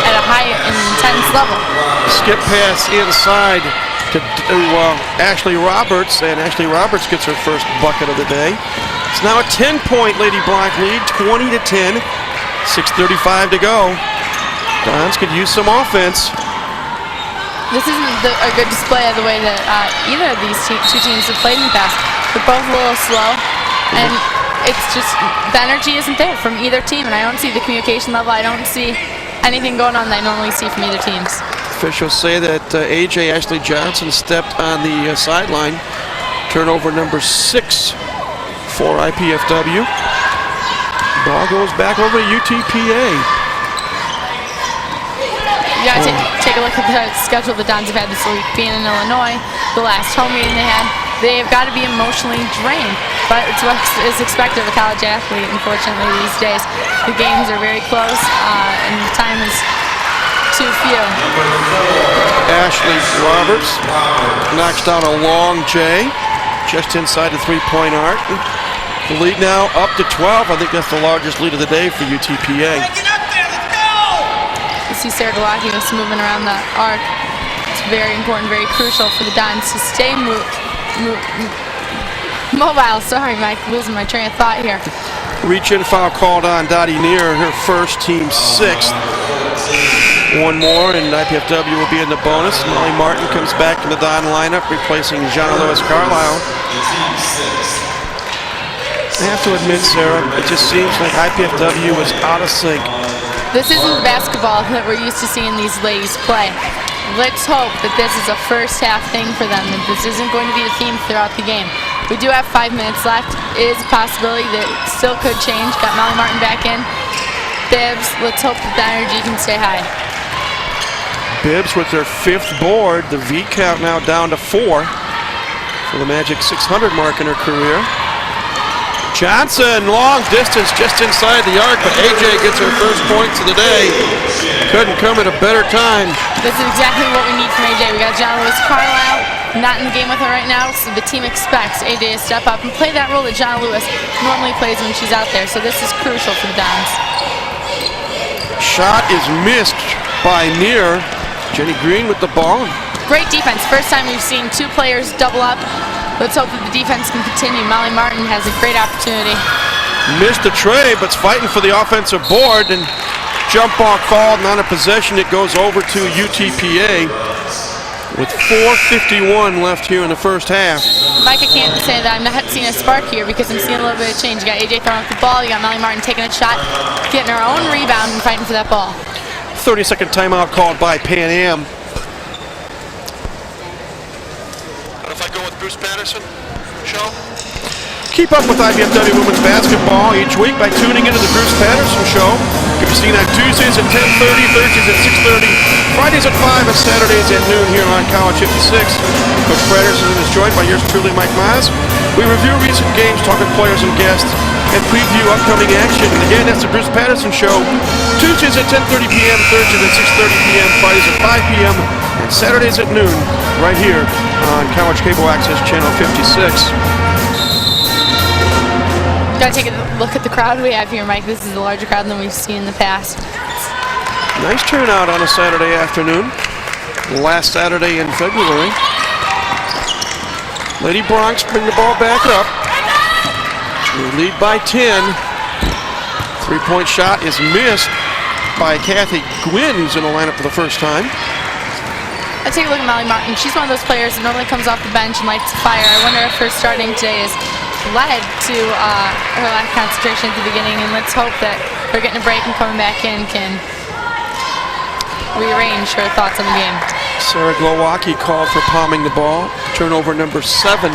at a high and intense level. Skip pass inside to Ashley Roberts, and Ashley Roberts gets her first bucket of the day. It's now a 10-point Lady Black lead, 20-10, 6:35 to go. Dons could use some offense. This isn't a good display of the way that either of these two teams have played in the past. They're both a little slow, and it's just the energy isn't there from either team, and I don't see the communication level. I don't see anything going on that I normally see from either teams. Officials say that AJ Ashley Johnson stepped on the sideline. Turnover number 6 for IPFW. Ball goes back over to UTPA. You gotta take a look at the schedule the Dons have had this week. Being in Illinois, the last home meeting they had, they have got to be emotionally drained. But it's what is expected of a college athlete, unfortunately, these days. The games are very close, and the time is too few. Ashley Roberts knocks down a long J, just inside the 3-point arc. The lead now up to 12. I think that's the largest lead of the day for UTPA. You see Sarah Galaki just moving around the arc. It's very important, very crucial for the Dons to stay mobile. Sorry, Mike, losing my train of thought here. Reach-in foul called on Dottie Neer, her first, team 6th. One more, and IPFW will be in the bonus. Molly Martin comes back to the Don lineup, replacing Jonna Lewis Carlisle. I have to admit, Sarah, it just seems like IPFW is out of sync. This isn't the basketball that we're used to seeing these ladies play. Let's hope that this is a first half thing for them, that this isn't going to be the theme throughout the game. We do have 5 minutes left. It is a possibility that it still could change. Got Molly Martin back in. Bibbs, let's hope that the energy can stay high. Bibbs with their 5th board. The V count now down to 4 for the Magic 600 mark in her career. Johnson, long distance just inside the arc, but AJ gets her first points of the day. Couldn't come at a better time. This is exactly what we need from AJ. We got John Lewis Carlisle not in the game with her right now, so the team expects AJ to step up and play that role that John Lewis normally plays when she's out there. So this is crucial for the Dons. Shot is missed by Neer. Jenny Green with the ball. Great defense. First time we've seen 2 players double up. Let's hope that the defense can continue. Molly Martin has a great opportunity. Missed the tray, but's fighting for the offensive board, and jump ball called, and on a possession it goes over to UTPA with 4:51 left here in the first half. Mike, I can't say that I'm not seeing a spark here because I'm seeing a little bit of change. You got AJ throwing up the ball, you got Molly Martin taking a shot, getting her own rebound and fighting for that ball. 30-second timeout called by Pan Am. What if I go with Bruce Patterson? Show? Keep up with IBFW women's basketball each week by tuning into the Bruce Patterson Show. Can be seen on Tuesdays at 10:30, Thursdays at 6:30, Fridays at 5, and Saturdays at noon here on College 56. Coach Patterson is joined by yours truly, Mike Mize. We review recent games, talk with players and guests, and preview upcoming action. And again, that's the Bruce Patterson Show. Tuesdays at 10:30 p.m., Thursdays at 6:30 p.m., Fridays at 5 p.m., and Saturdays at noon, right here on College Cable Access Channel 56. Gotta take a look at the crowd we have here, Mike. This is a larger crowd than we've seen in the past. Nice turnout on a Saturday afternoon. Last Saturday in February. Lady Bronx bring the ball back up. We lead by 10. 3-point shot is missed by Kathy Gwynn, who's in the lineup for the first time. I take a look at Molly Martin. She's one of those players that normally comes off the bench and lights a fire. I wonder if her starting today is led to her lack of concentration at the beginning, and let's hope that her getting a break and coming back in can rearrange her thoughts on the game. Sarah Glowacki called for palming the ball. Turnover number 7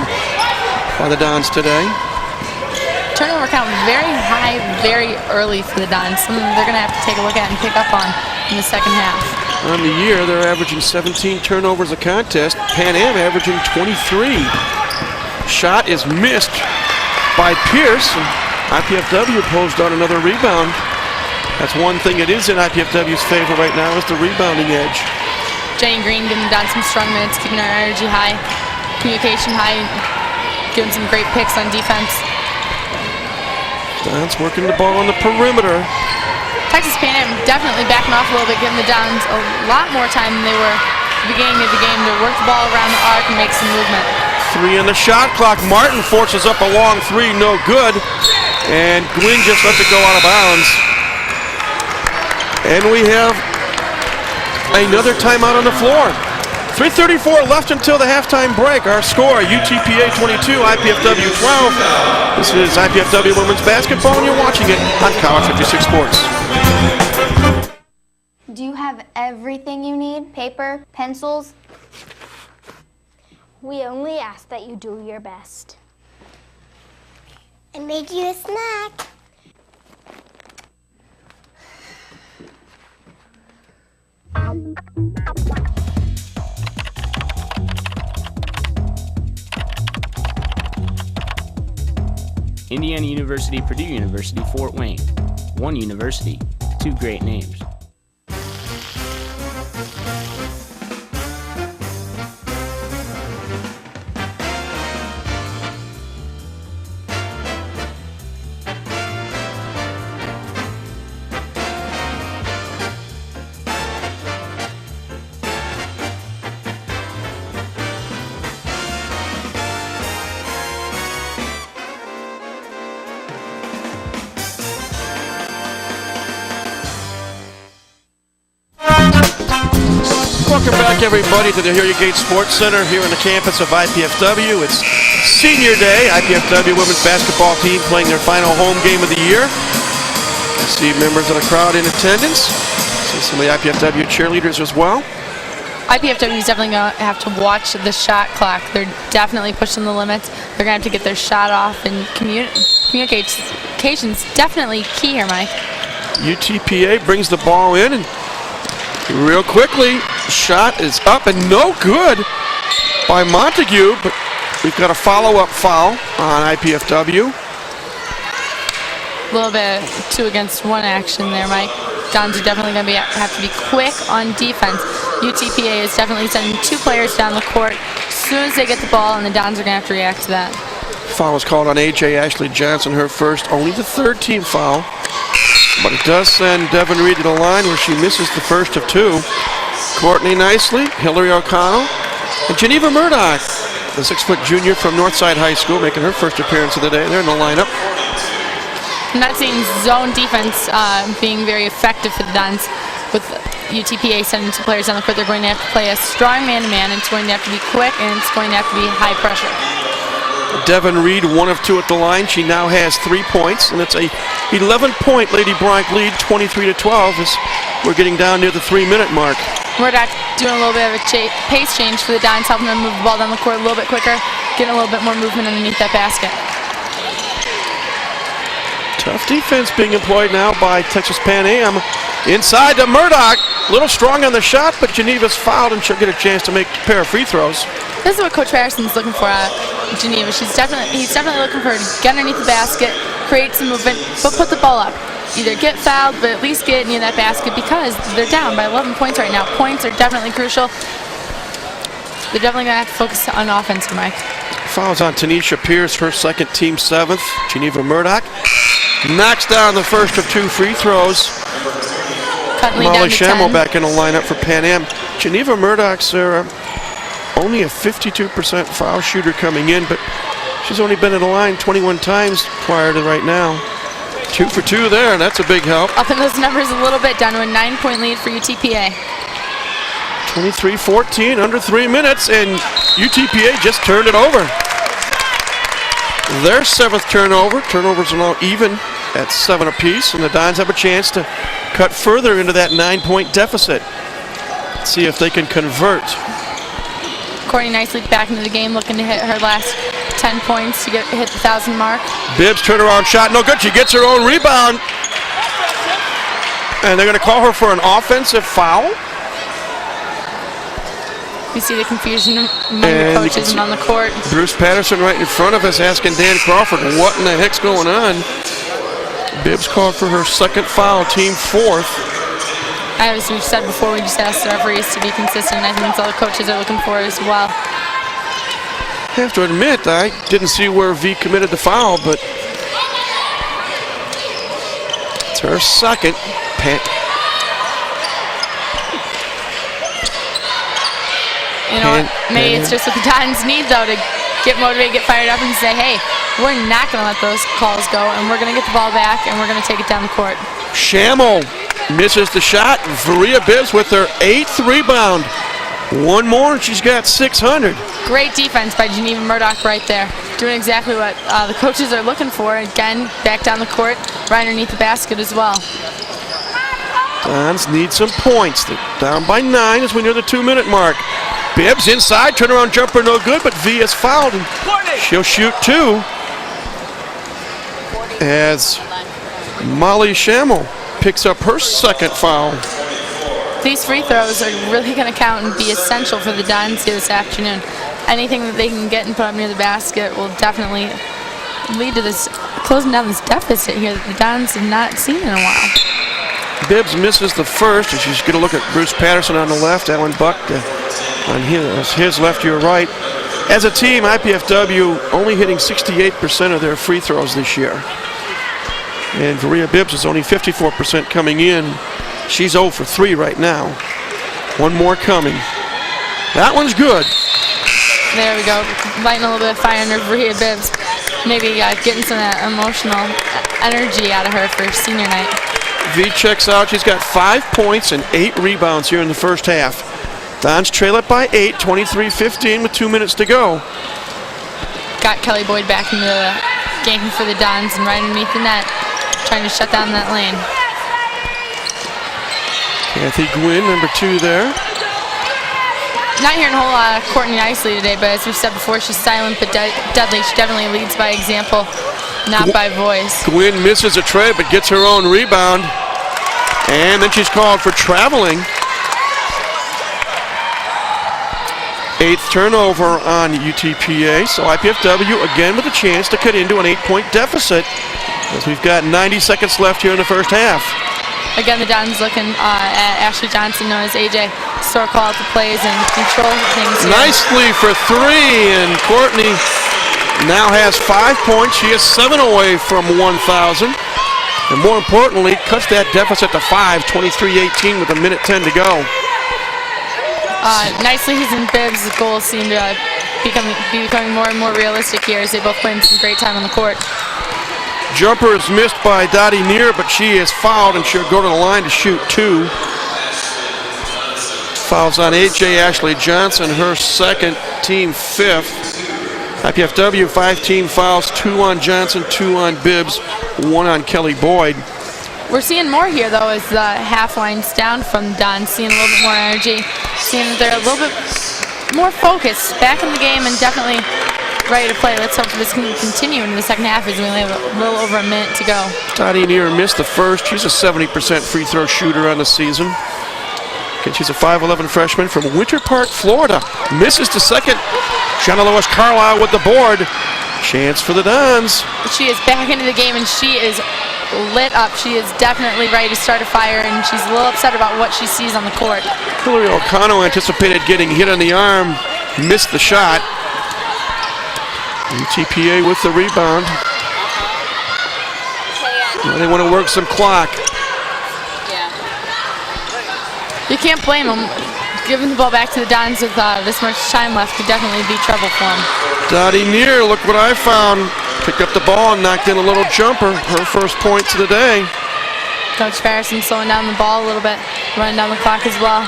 by the Dons today. Turnover count very high, very early for the Dons. Something they're going to have to take a look at and pick up on in the second half. On the year, they're averaging 17 turnovers a contest. Pan Am averaging 23. Shot is missed by Pierce. And IPFW pulls down another rebound. That's one thing that is in IPFW's favor right now is the rebounding edge. Jenny Green giving Don some strong minutes, keeping our energy high, communication high, giving some great picks on defense. Dons working the ball on the perimeter. Texas Pan Am definitely backing off a little bit, giving the Dons a lot more time than they were at the beginning of the game to work the ball around the arc and make some movement. 3 on the shot clock. Martin forces up a long 3, no good. And Gwynn just lets it go out of bounds. And we have another timeout on the floor. 3:34 left until the halftime break. Our score, UTPA 22, IPFW 12. This is IPFW Women's Basketball, and you're watching it on College 56 Sports. Do you have everything you need? Paper, pencils? We only ask that you do your best. And make you a snack. Indiana University, Purdue University, Fort Wayne. One university, 2 great names. Welcome back, everybody, to the Hilliard Gate Sports Center here on the campus of IPFW. It's senior day. IPFW women's basketball team playing their final home game of the year. I see members of the crowd in attendance. See some of the IPFW cheerleaders as well. IPFW is definitely going to have to watch the shot clock. They're definitely pushing the limits. They're going to have to get their shot off, and communication's definitely key here, Mike. UTPA brings the ball in, and real quickly, shot is up and no good by Montague, but we've got a follow-up foul on IPFW. A little bit 2-against-1 action there, Mike. Dons are definitely going to have to be quick on defense. UTPA is definitely sending 2 players down the court as soon as they get the ball, and the Dons are going to have to react to that. Foul was called on A.J. Ashley Johnson, her first, only the 3rd team foul. But it does send Devin Reed to the line where she misses the first of 2. Courtney Nicely, Hillary O'Connell, and Geneva Murdoch, the 6-foot junior from Northside High School, making her first appearance of the day. They're in the lineup. I'm not seeing zone defense being very effective for the Dons. With UTPA sending 2 players down the court, they're going to have to play a strong man-to-man. It's going to have to be quick, and it's going to have to be high pressure. Devin Reed, 1 of 2 at the line. She now has 3 points, and it's a 11-point Lady Bronx lead, 23-12, as we're getting down near the 3-minute mark. Murdoch doing a little bit of a pace change for the Dons, helping them move the ball down the court a little bit quicker, getting a little bit more movement underneath that basket. Tough defense being employed now by Texas Pan Am. Inside to Murdoch. A little strong on the shot, but Geneva's fouled, and she'll get a chance to make a pair of free throws. This is what Coach Patterson's looking for at Geneva. He's definitely looking for her to get underneath the basket, create some movement, but put the ball up. Either get fouled, but at least get near that basket, because they're down by 11 points right now. Points are definitely crucial. They're definitely going to have to focus on offense for Mike. Fouls on Tanisha Pierce, her 2nd, team 7th. Geneva Murdoch knocks down the first of 2 free throws. Molly Schammel back in the lineup for Pan Am. Geneva Murdoch's only a 52% foul shooter coming in, but she's only been in the line 21 times prior to right now. 2 for 2 there, and that's a big help. Up in those numbers a little bit, down to a 9-point lead for UTPA. 23-14, under 3 minutes, and UTPA just turned it over. Their 7th turnover. Turnovers are now even at 7 apiece, and the Dons have a chance to cut further into that 9-point deficit. Let's see if they can convert. Courtney Nicely back into the game, looking to hit her last 10 points to hit the 1,000 mark. Bibbs turnaround shot, no good. She gets her own rebound. And they're going to call her for an offensive foul. You see the confusion among the coaches and on the court. Bruce Patterson right in front of us asking Dan Crawford, what in the heck's going on? Bibbs called for her 2nd foul, team 4th. As we've said before, we just asked the referees to be consistent. I think that's all the coaches are looking for as well. I have to admit, I didn't see where V committed the foul, but it's her 2nd. You know what? Maybe it's just what the Dons need, though, to get motivated, get fired up, and say, hey, we're not going to let those calls go, and we're going to get the ball back, and we're going to take it down the court. Schammel misses the shot. Varia Bibbs with her 8th rebound. 1 more, and she's got 600. Great defense by Geneva Murdoch right there. Doing exactly what the coaches are looking for. Again, back down the court, right underneath the basket as well. Dons need some points. They're down by 9 as we near the 2-minute mark. Bibbs inside, turnaround jumper no good, but V is fouled, and she'll shoot 2. As Molly Schammel picks up her 2nd foul. These free throws are really going to count and be essential for the Dons here this afternoon. Anything that they can get and put up near the basket will definitely lead to this, closing down this deficit here that the Dons have not seen in a while. Bibbs misses the first, and she's going to look at Bruce Patterson on the left, Alan Buck on his left, your right. As a team, IPFW only hitting 68% of their free throws this year. And Varia Bibbs is only 54% coming in. She's 0 for 3 right now. 1 more coming. That one's good. There we go. Lighting a little bit of fire under Varia Bibbs. Maybe getting some of that emotional energy out of her for senior night. V checks out. She's got 5 points and 8 rebounds here in the first half. Dons trail it by 8, 23-15 with 2 minutes to go. Got Kelly Boyd back into the game for the Dons and right underneath the net, trying to shut down that lane. Kathy Gwynn, number 2 there. not hearing a whole lot of Courtney Nicely today, but as we've said before, she's silent but deadly. She definitely leads by example, not by voice. Gwynn misses a tray but gets her own rebound. And then she's called for traveling. 8th turnover on UTPA, so IPFW again with a chance to cut into an 8-point deficit as we've got 90 seconds left here in the first half. Again, the Dons looking at Ashley Johnson, known as AJ, to call out the plays and control things here. Nicely for 3, and Courtney now has 5 points. She is 7 away from 1,000. And more importantly, cuts that deficit to 5, 23-18 with 1:10 to go. Nicely's and Bibbs' goals seem to be becoming more and more realistic here as they both play some great time on the court. Jumper is missed by Dottie Neer, but she is fouled and she'll go to the line to shoot 2. Fouls on AJ Ashley Johnson, her second, team 5th. IPFW 5 team fouls, 2 on Johnson, 2 on Bibbs, 1 on Kelly Boyd. We're seeing more here though as the half winds down from Don, seeing a little bit more energy, seeing that they're a little bit more focused, back in the game and definitely ready to play. Let's hope this can continue into the second half as we only have a little over a minute to go. Dottie Neer missed the first. She's a 70% free throw shooter on the season. Okay, she's a 5'11 freshman from Winter Park, Florida. Misses the second. Shanna Lois Carlisle with the board. Chance for the Dons. She is back into the game and she is lit up. She is definitely ready to start a fire and she's a little upset about what she sees on the court. Hillary O'Connell anticipated getting hit on the arm. Missed the shot. UTPA with the rebound. Well, they want to work some clock. You can't blame them. Giving the ball back to the Dons with this much time left could definitely be trouble for them. Dottie Neer, look what I found. Picked up the ball and knocked in a little jumper. Her first points of the day. Coach Farrison slowing down the ball a little bit, running down the clock as well.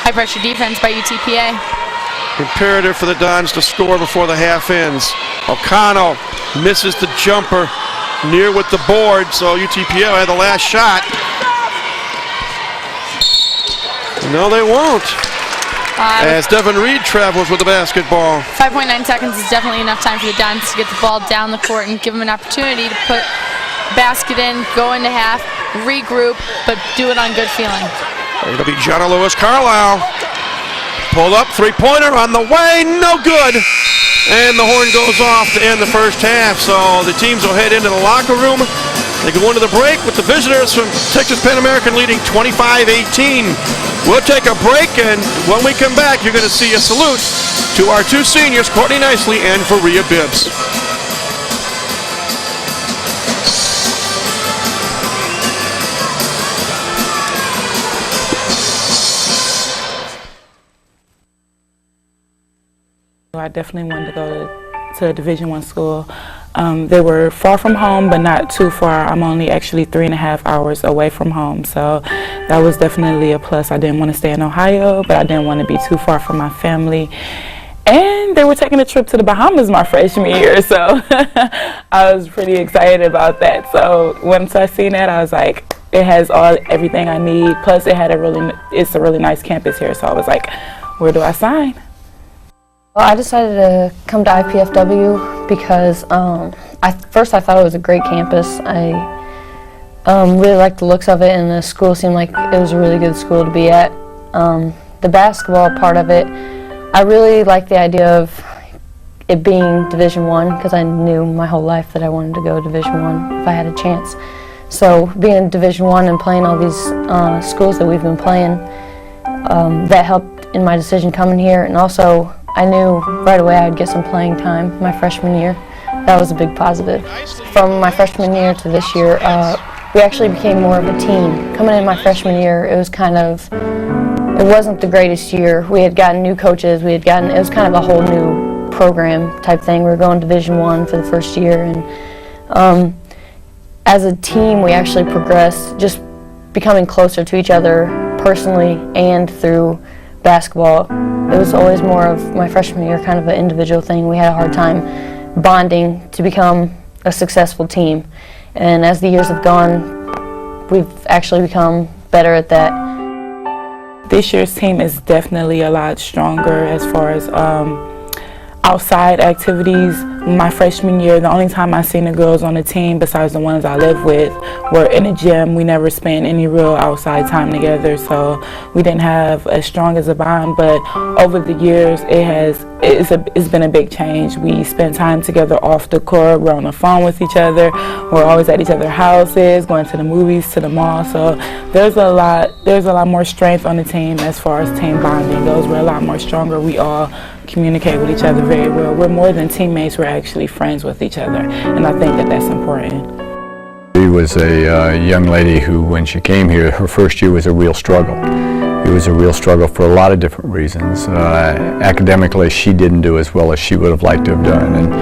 High pressure defense by UTPA. Imperative for the Dons to score before the half ends. O'Connell misses the jumper. Neer with the board, so UTPA had the last shot. No, they won't. As Devin Reed travels with the basketball. 5.9 seconds is definitely enough time for the Dons to get the ball down the court and give them an opportunity to put basket in, go into half, regroup, but do it on good feeling. It'll be Jonna Lewis Carlisle. Pulled up, three-pointer on the way, no good. And the horn goes off to end the first half. So the teams will head into the locker room. They go into the break with the visitors from Texas Pan American leading 25-18. We'll take a break, and when we come back, you're going to see a salute to our 2 seniors, Courtney Nicely and Faria Bibbs. I definitely wanted to go to a Division I school. They were far from home, but not too far. I'm only actually 3.5 hours away from home, so that was definitely a plus. I didn't want to stay in Ohio, but I didn't want to be too far from my family. And they were taking a trip to the Bahamas my freshman year, so I was pretty excited about that. So once I seen that, I was like, it has everything I need. Plus, it's a really nice campus here, so I was like, where do I sign? Well, I decided to come to IPFW because first I thought it was a great campus. I really liked the looks of it, and the school seemed like it was a really good school to be at. The basketball part of it, I really liked the idea of it being Division I because I knew my whole life that I wanted to go Division I if I had a chance. So being Division I and playing all these schools that we've been playing, that helped in my decision coming here, and also I knew right away I'd get some playing time my freshman year. That was a big positive. From my freshman year to this year, we actually became more of a team. Coming in my freshman year, it wasn't the greatest year. We had gotten new coaches, it was kind of a whole new program type thing. We were going Division I for the first year, and as a team we actually progressed, just becoming closer to each other personally and through basketball. It was always more of my freshman year kind of an individual thing. We had a hard time bonding to become a successful team. And as the years have gone, we've actually become better at that. This year's team is definitely a lot stronger as far as outside activities. My freshman year, the only time I seen the girls on the team besides the ones I live with were in the gym. We never spent any real outside time together, so we didn't have as strong as a bond. But over the years, it's been a big change. We spend time together off the court. We're on the phone with each other. We're always at each other's houses, going to the movies, to the mall. So there's a lot more strength on the team as far as team bonding goes. We're a lot more stronger. We all communicate with each other very well. We're more than teammates, we're actually friends with each other, and I think that that's important. She was a young lady who, when she came here, her first year was a real struggle. It was a real struggle for a lot of different reasons. Academically, she didn't do as well as she would have liked to have done,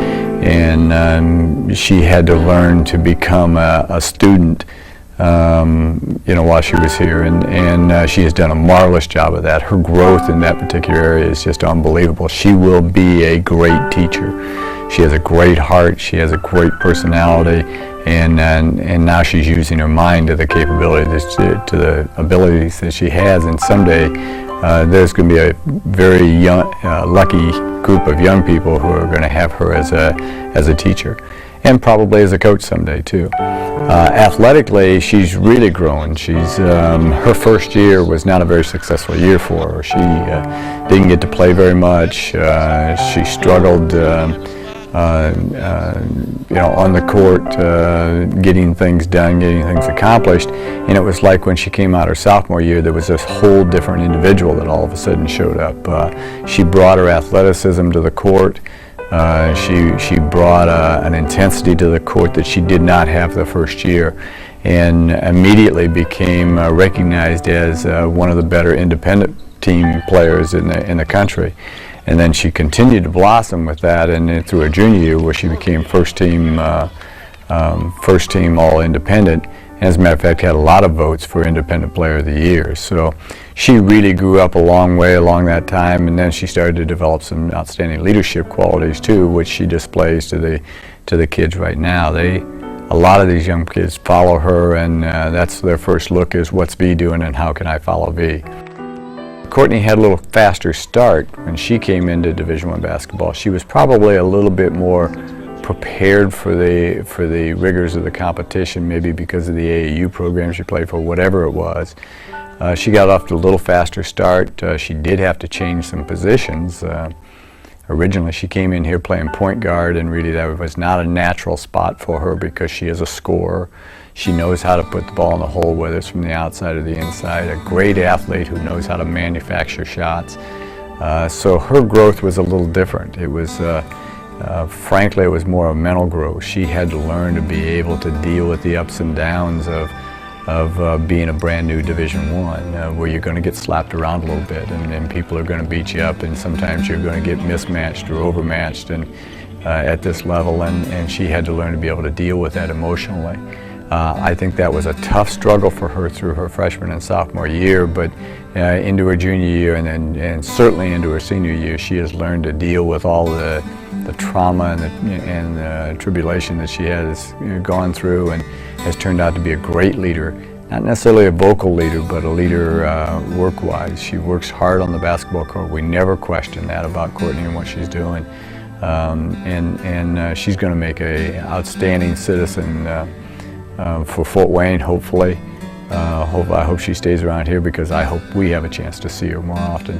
and she had to learn to become a student while she was here, and she has done a marvelous job of that. Her growth in that particular area is just unbelievable. She will be a great teacher. She has a great heart, she has a great personality, and now she's using her mind to the capabilities, to the abilities that she has, and someday there's going to be a very young, lucky group of young people who are going to have her as a teacher, and probably as a coach someday too. Athletically, she's really grown. Her first year was not a very successful year for her. She didn't get to play very much. She struggled, on the court, getting things done, getting things accomplished. And it was like when she came out her sophomore year, there was this whole different individual that all of a sudden showed up. She brought her athleticism to the court. She brought an intensity to the court that she did not have the first year, and immediately became recognized as one of the better independent team players in the country. And then she continued to blossom with that, and then through her junior year, where she became first team all independent. As a matter of fact, had a lot of votes for Independent Player of the Year. So she really grew up a long way along that time, and then she started to develop some outstanding leadership qualities too, which she displays to the kids right now. A lot of these young kids follow her, and that's their first look is what's V doing and how can I follow V. Courtney had a little faster start when she came into Division I basketball. She was probably a little bit more prepared for the rigors of the competition, maybe because of the AAU program she played for, whatever it was. She got off to a little faster start. She did have to change some positions. Originally she came in here playing point guard, and really that was not a natural spot for her because she is a scorer. She knows how to put the ball in the hole, whether it's from the outside or the inside. A great athlete who knows how to manufacture shots. So her growth was a little different. It was frankly, it was more a mental growth. She had to learn to be able to deal with the ups and downs of being a brand new Division I, where you're going to get slapped around a little bit, and people are going to beat you up, and sometimes you're going to get mismatched or overmatched at this level, and she had to learn to be able to deal with that emotionally. I think that was a tough struggle for her through her freshman and sophomore year, but into her junior year and certainly into her senior year, she has learned to deal with all the trauma and the tribulation that she has gone through, and has turned out to be a great leader. Not necessarily a vocal leader, but a leader work-wise. She works hard on the basketball court. We never question that about Courtney and what she's doing. She's going to make an outstanding citizen for Fort Wayne, hopefully. I hope she stays around here, because I hope we have a chance to see her more often.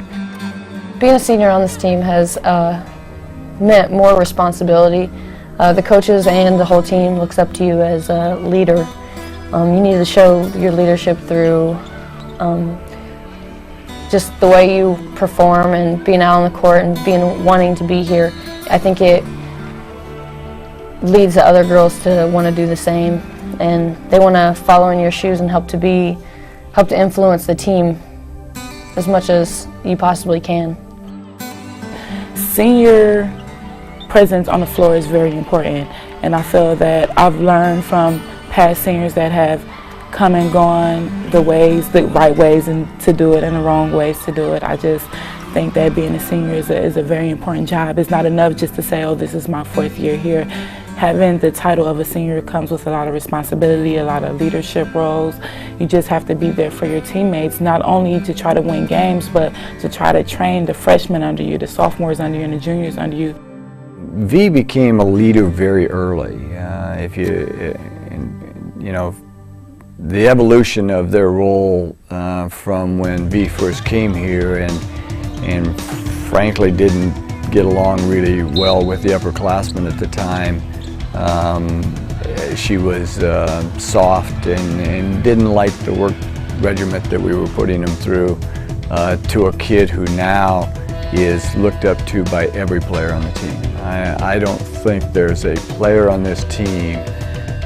Being a senior on this team has meant more responsibility. The coaches and the whole team looks up to you as a leader. You need to show your leadership through just the way you perform and being out on the court and wanting to be here. I think it leads the other girls to want to do the same, and they want to follow in your shoes and help to influence the team as much as you possibly can. Senior presence on the floor is very important, and I feel that I've learned from past seniors that have come and gone the right ways and to do it, and the wrong ways to do it. I just think that being a senior is a very important job. It's not enough just to say, oh, this is my 4th year here. Having the title of a senior comes with a lot of responsibility, a lot of leadership roles. You just have to be there for your teammates, not only to try to win games, but to try to train the freshmen under you, the sophomores under you, and the juniors under you. V became a leader very early. You know, the evolution of their role from when V first came here and frankly didn't get along really well with the upperclassmen at the time. She was soft and didn't like the work regiment that we were putting them through, to a kid who now is looked up to by every player on the team. I don't think there's a player on this team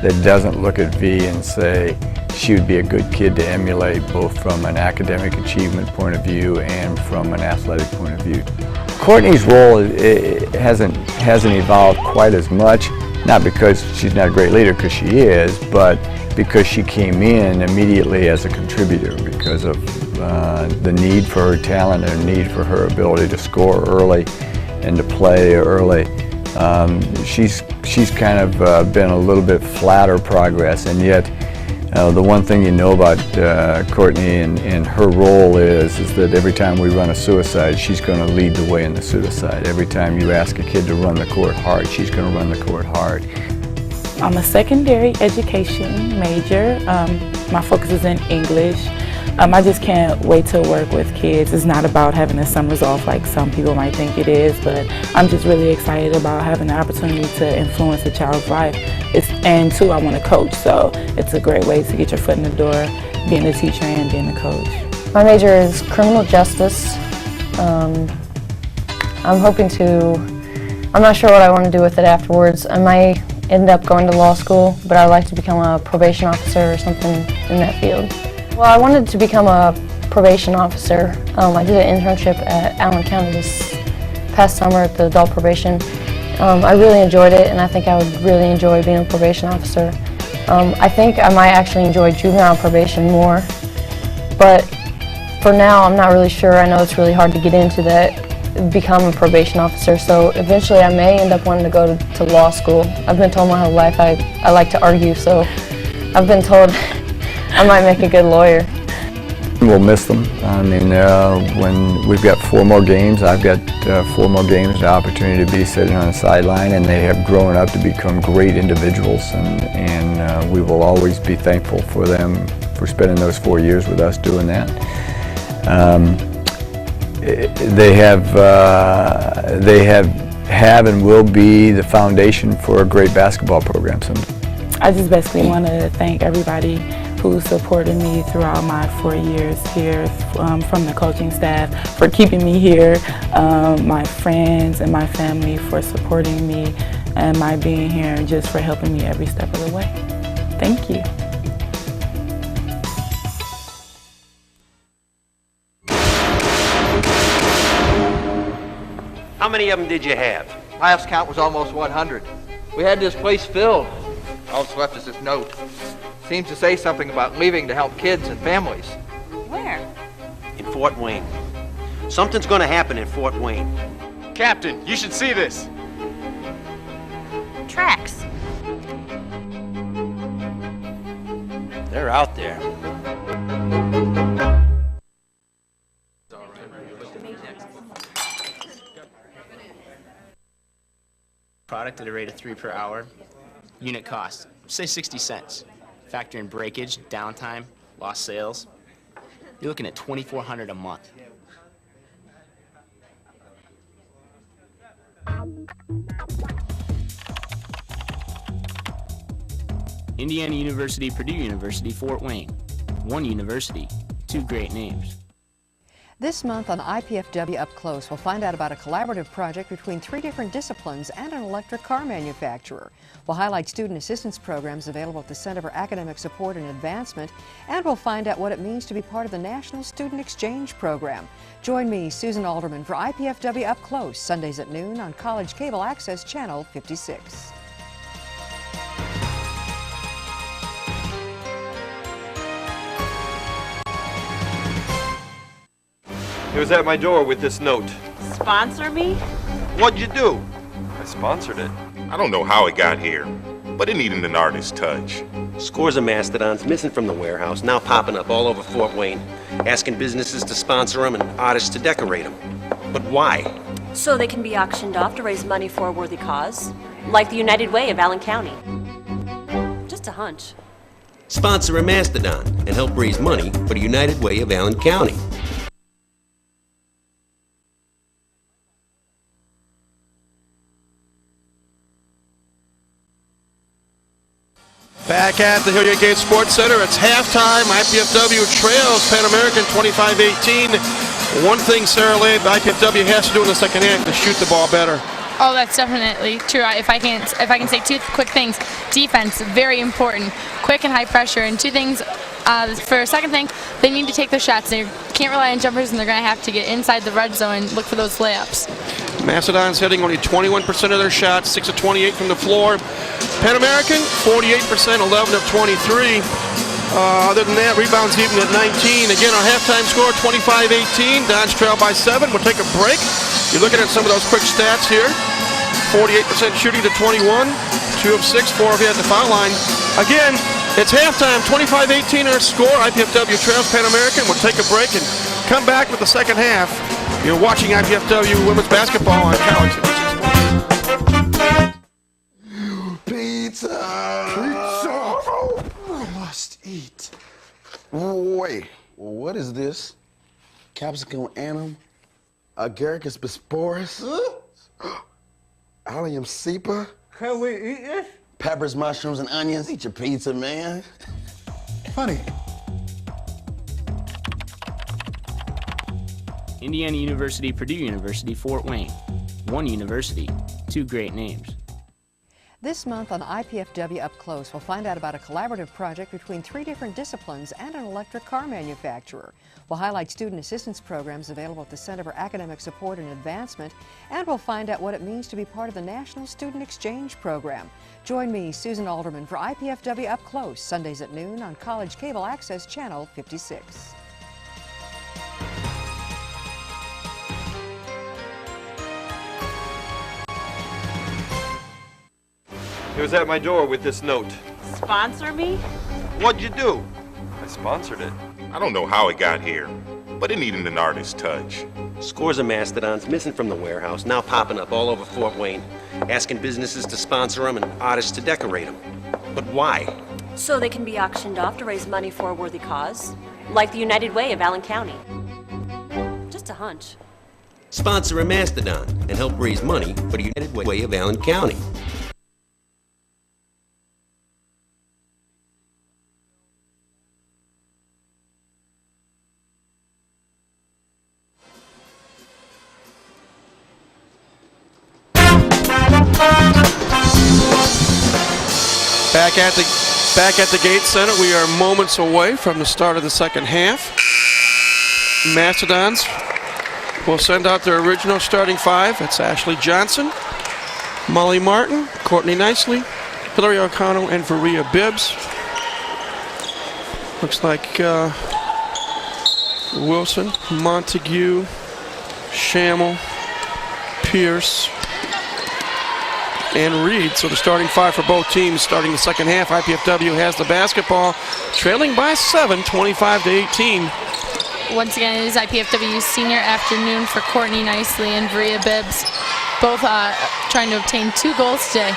that doesn't look at V and say she would be a good kid to emulate, both from an academic achievement point of view and from an athletic point of view. Courtney's role hasn't evolved quite as much, not because she's not a great leader, because she is, but because she came in immediately as a contributor because of the need for her talent and the need for her ability to score early and to play early. She's kind of been a little bit flatter progress, and yet the one thing you know about Courtney and her role is that every time we run a suicide, she's going to lead the way in the suicide. Every time you ask a kid to run the court hard, she's going to run the court hard. I'm a secondary education major. My focus is in English. I just can't wait to work with kids. It's not about having the summers off like some people might think it is, but I'm just really excited about having the opportunity to influence a child's life. And two, I want to coach, so it's a great way to get your foot in the door, being a teacher and being a coach. My major is criminal justice. I'm not sure what I want to do with it afterwards. I might end up going to law school, but I'd like to become a probation officer or something in that field. Well, I wanted to become a probation officer. I did an internship at Allen County this past summer at the adult probation. I really enjoyed it, and I think I would really enjoy being a probation officer. I think I might actually enjoy juvenile probation more, but for now I'm not really sure. I know it's really hard to get into that, become a probation officer, so eventually I may end up wanting to go to law school. I've been told my whole life I like to argue, so I've been told I might make a good lawyer. We'll miss them. I mean, when we've got 4 more games, I've got 4 more games, the opportunity to be sitting on the sideline, and they have grown up to become great individuals, and we will always be thankful for them for spending those 4 years with us doing that. They have and will be the foundation for a great basketball program someday. I just basically want to thank everybody who supported me throughout my 4 years here, from the coaching staff for keeping me here, my friends and my family for supporting me, and my being here just for helping me every step of the way. Thank you. How many of them did you have? Last count was almost 100. We had this place filled. All that's left is this note. Seems to say something about leaving to help kids and families. Where? In Fort Wayne. Something's gonna happen in Fort Wayne. Captain, you should see this. Tracks. They're out there. Product at a rate of 3 per hour. Unit cost, say 60 cents. Factor in breakage, downtime, lost sales. You're looking at $2,400 a month. Indiana University, Purdue University, Fort Wayne. One university, 2 great names. This month on IPFW Up Close, we'll find out about a collaborative project between 3 different disciplines and an electric car manufacturer. We'll highlight student assistance programs available at the Center for Academic Support and Advancement, and we'll find out what it means to be part of the National Student Exchange Program. Join me, Susan Alderman, for IPFW Up Close, Sundays at noon on College Cable Access Channel 56. He was at my door with this note. Sponsor me? What'd you do? I sponsored it. I don't know how it got here, but it needed an artist's touch. Scores of Mastodons missing from the warehouse, now popping up all over Fort Wayne, asking businesses to sponsor them and artists to decorate them. But why? So they can be auctioned off to raise money for a worthy cause, like the United Way of Allen County. Just a hunch. Sponsor a Mastodon and help raise money for the United Way of Allen County. Back at the Hilliard Gate Sports Center, it's halftime. IPFW trails Pan American 25-18. One thing Sarah Lee, IPFW has to do in the second half is shoot the ball better. Oh, that's definitely true. If I can say two quick things, defense very important, quick and high pressure, and two things. For a second thing, they need to take their shots. They can't rely on jumpers, and they're going to have to get inside the red zone and look for those layups. Mastodons hitting only 21% of their shots, 6 of 28 from the floor. Pan American, 48%, 11 of 23. Other than that, rebounds even at 19. Again, our halftime score, 25-18. Dons trail by 7. We'll take a break. You're looking at some of those quick stats here. 48% shooting to 21. 2 of 6, 4 of 8 at the foul line. Again, it's halftime, 25-18 our score. IPFW trails Pan American. We'll take a break and come back with the second half. You're watching IPFW women's basketball on College. Pizza! I must eat. Wait, what is this? Capsicum anum? Agaricus bisporus? Allium cepa? Can we eat this? Peppers, mushrooms, and onions. Eat your pizza, man. Funny. Indiana University, Purdue University, Fort Wayne. One university, two great names. This month on IPFW Up Close, we'll find out about a collaborative project between 3 different disciplines and an electric car manufacturer. We'll highlight student assistance programs available at the Center for Academic Support and Advancement, and we'll find out what it means to be part of the National Student Exchange Program. Join me, Susan Alderman, for IPFW Up Close, Sundays at noon on College Cable Access Channel 56. He was at my door with this note. Sponsor me? What'd you do? I sponsored it. I don't know how it got here, but it needed an artist's touch. Scores of Mastodons missing from the warehouse, now popping up all over Fort Wayne, asking businesses to sponsor them and artists to decorate them. But why? So they can be auctioned off to raise money for a worthy cause, like the United Way of Allen County. Just a hunch. Sponsor a Mastodon and help raise money for the United Way of Allen County. Back at the Gates Center, we are moments away from the start of the second half. Mastodons will send out their original starting 5. It's Ashley Johnson, Molly Martin, Courtney Nicely, Hillary O'Connell, and Varia Bibbs. Looks like Wilson, Montague, Schammel, Pierce, and Reed. So the starting 5 for both teams starting the second half. IPFW has the basketball, trailing by 7, 25-18. Once again, it is IPFW's senior afternoon for Courtney Nicely and Varia Bibbs, both trying to obtain 2 goals today.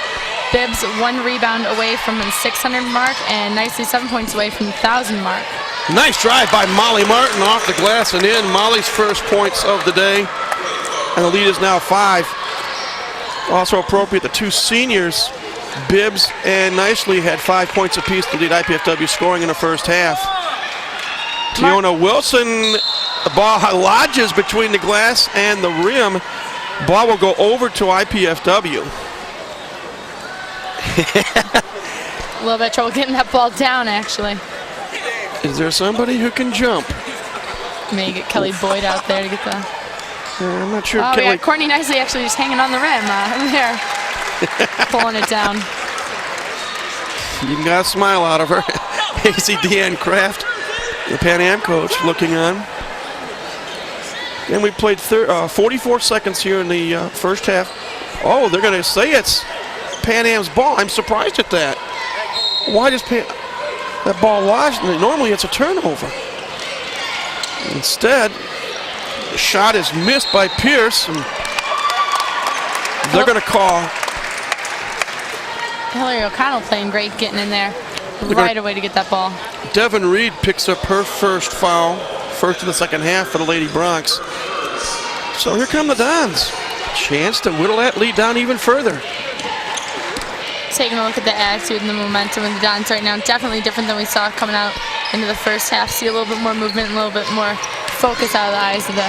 Bibbs 1 rebound away from the 600 mark, and Nicely 7 points away from the 1,000 mark. Nice drive by Molly Martin off the glass and in. Molly's first points of the day, and the lead is now 5. Also appropriate, the 2 seniors, Bibbs and Nicely, had 5 points apiece to lead IPFW scoring in the first half. Tiona Wilson, the ball lodges between the glass and the rim. Ball will go over to IPFW. A little bit of trouble getting that ball down, actually. Is there somebody who can jump? Maybe get Kelly Boyd out there to get the... I'm not sure. Oh, yeah, Courtney Nicely actually just hanging on the rim there, pulling it down. You got a smile out of her. Hazy Deanne Kraft, the Pan Am coach, looking on. And we played 44 seconds here in the first half. Oh, they're going to say it's Pan Am's ball. I'm surprised at that. Why does that ball lodge? Normally it's a turnover. Instead, the shot is missed by Pierce. And they're going to call. Hillary O'Connell playing great, getting in there right away to get that ball. Devin Reed picks up her first foul, first in the second half for the Lady Bronx. So here come the Dons. Chance to whittle that lead down even further. Taking a look at the attitude and the momentum of the Dons right now, definitely different than we saw coming out into the first half. See a little bit more movement, a little bit more focus out of the eyes of the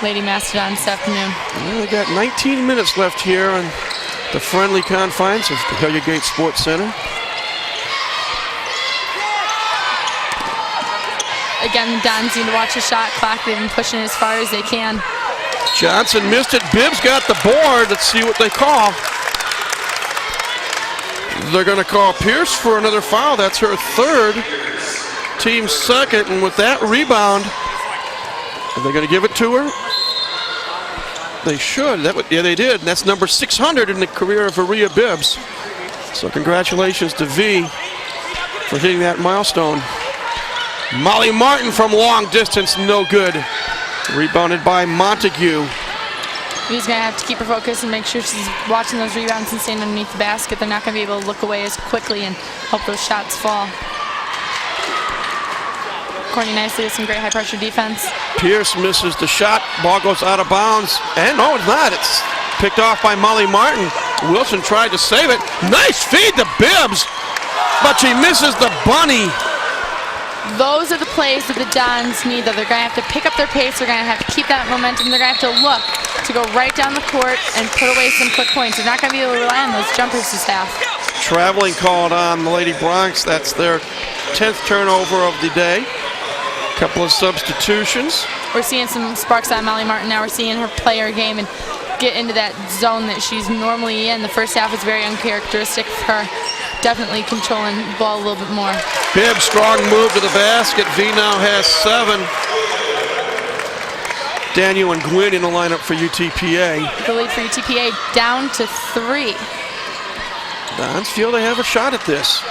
Lady Mastodons this afternoon. Well, we got 19 minutes left here on the friendly confines of the Hilliard Gate Sports Center. Again, the Dons need to watch the shot clock. They've been pushing as far as they can. Johnson missed it. Bibbs got the board. Let's see what they call. They're going to call Pierce for another foul. That's her third, team second. And with that rebound, are they going to give it to her? They should. Yeah, they did. And that's number 600 in the career of Maria Bibbs. So congratulations to V for hitting that milestone. Molly Martin from long distance, no good. Rebounded by Montague. V's going to have to keep her focus and make sure she's watching those rebounds and staying underneath the basket. They're not going to be able to look away as quickly and help those shots fall. Courtney nicely with some great high-pressure defense. Pierce misses the shot. Ball goes out of bounds. And no, it's not. It's picked off by Molly Martin. Wilson tried to save it. Nice feed to Bibbs, but she misses the bunny. Those are the plays that the Dons need, though. They're going to have to pick up their pace. They're going to have to keep that momentum. They're going to have to look to go right down the court and put away some quick points. They're not going to be able to rely on those jumpers this half. Traveling called on the Lady Bronx. That's their 10th turnover of the day. Couple of substitutions. We're seeing some sparks on Molly Martin now. We're seeing her play her game and get into that zone that she's normally in. The first half was very uncharacteristic for her. Definitely controlling the ball a little bit more. Bibbs, strong move to the basket. V now has 7. Daniel and Gwynn in the lineup for UTPA. The lead for UTPA down to 3. Dons feel they have a shot at this.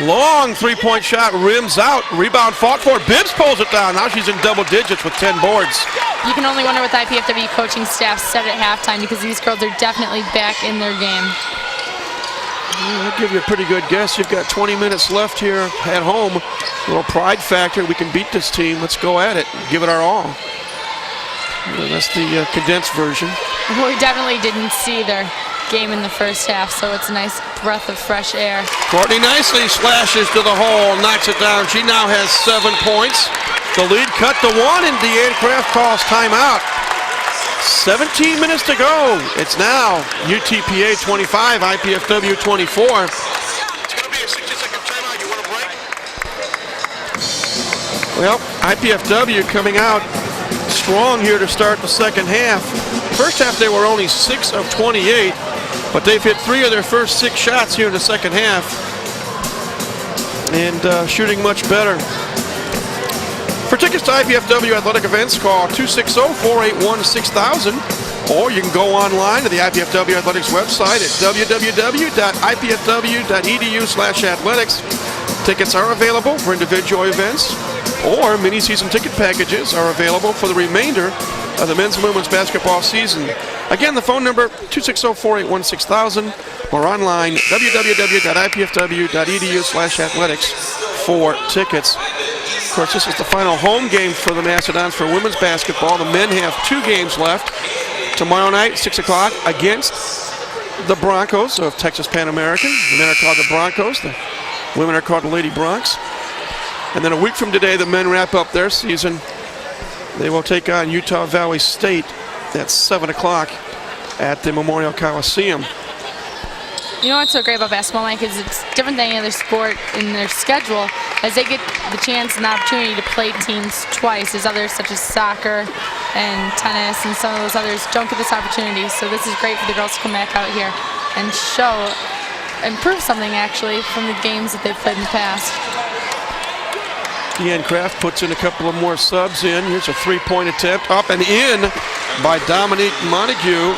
Long three-point shot, rims out. Rebound fought for. Bibbs pulls it down. Now she's in double digits with 10 boards. You can only wonder what the IPFW coaching staff said at halftime, because these girls are definitely back in their game. I'll give you a pretty good guess. You've got 20 minutes left here at home. A little pride factor. We can beat this team. Let's go at it. Give it our all. That's the condensed version. We definitely didn't see their game in the first half, so it's a nice breath of fresh air. Courtney nicely slashes to the hole, knocks it down. She now has 7 points. The lead cut to 1, and Deanne Kraft calls timeout. 17 minutes to go. It's now UTPA 25, IPFW 24. It's going to be a 60-second timeout. You want a break? Well, IPFW coming out strong here to start the second half. First half they were only 6 of 28, but they've hit 3 of their first 6 shots here in the second half, and shooting much better. For tickets to IPFW athletic events, call 260-481-6000, or you can go online to the IPFW Athletics website at www.ipfw.edu/athletics. Tickets are available for individual events, or mini-season ticket packages are available for the remainder of the men's and women's basketball season. Again, the phone number 260-481-6000, or online www.ipfw.edu/athletics for tickets. Of course, this is the final home game for the Mastodons for women's basketball. The men have 2 games left. Tomorrow night, 6 o'clock, against the Broncos of Texas Pan American. The men are called the Broncos. The women are called the Lady Bronx. And then a week from today, the men wrap up their season. They will take on Utah Valley State at 7 o'clock at the Memorial Coliseum. You know what's so great about basketball, Mike, is it's different than any other sport in their schedule, as they get the chance and the opportunity to play teams twice, as others such as soccer and tennis and some of those others don't get this opportunity. So this is great for the girls to come back out here and show and prove something actually from the games that they've played in the past. Deanne Kraft puts in a couple of more subs in. Here's a three-point attempt, up and in by Dominique Montague.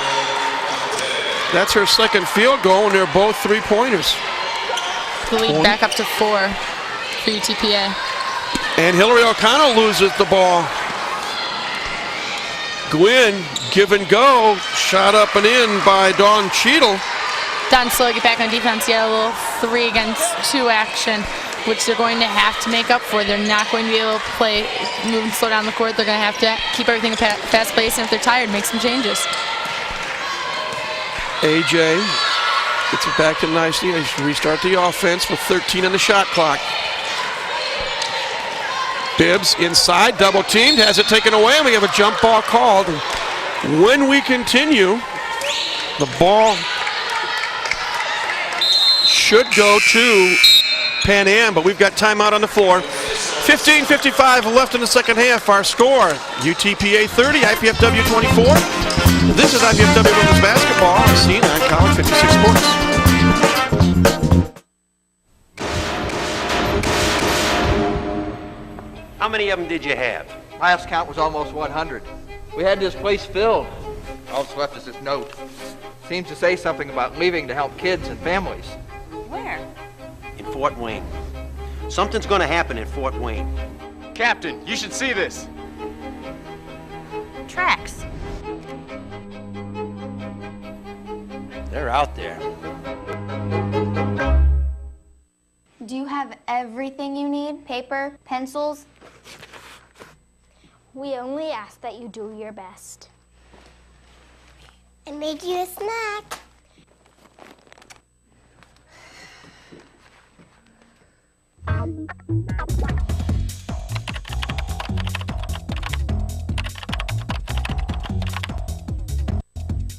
That's her second field goal, and they're both three-pointers. The lead back up to 4 for UTPA. And Hillary O'Connell loses the ball. Gwynn, give and go, shot up and in by Dawn Cheadle. Dawn slow get back on defense. Yeah, a little 3 against 2 action, which they're going to have to make up for. They're not going to be able to play, move and slow down the court. They're going to have to keep everything at fast pace, and if they're tired, make some changes. AJ gets it back in nicely. They restart the offense with 13 on the shot clock. Bibbs inside, double teamed, has it taken away, and we have a jump ball called. When we continue, the ball should go to Pan Am, but we've got timeout on the floor. 15:55 left in the second half. Our score, UTPA 30, IPFW 24. This is IPFW Women's Basketball on C9 College 56 Sports. How many of them did you have? Last count was almost 100. We had this place filled. All that's left is this note. Seems to say something about leaving to help kids and families. Where? In Fort Wayne. Something's gonna happen in Fort Wayne. Captain, you should see this. Tracks. They're out there. Do you have everything you need? Paper, pencils? We only ask that you do your best. I made you a snack.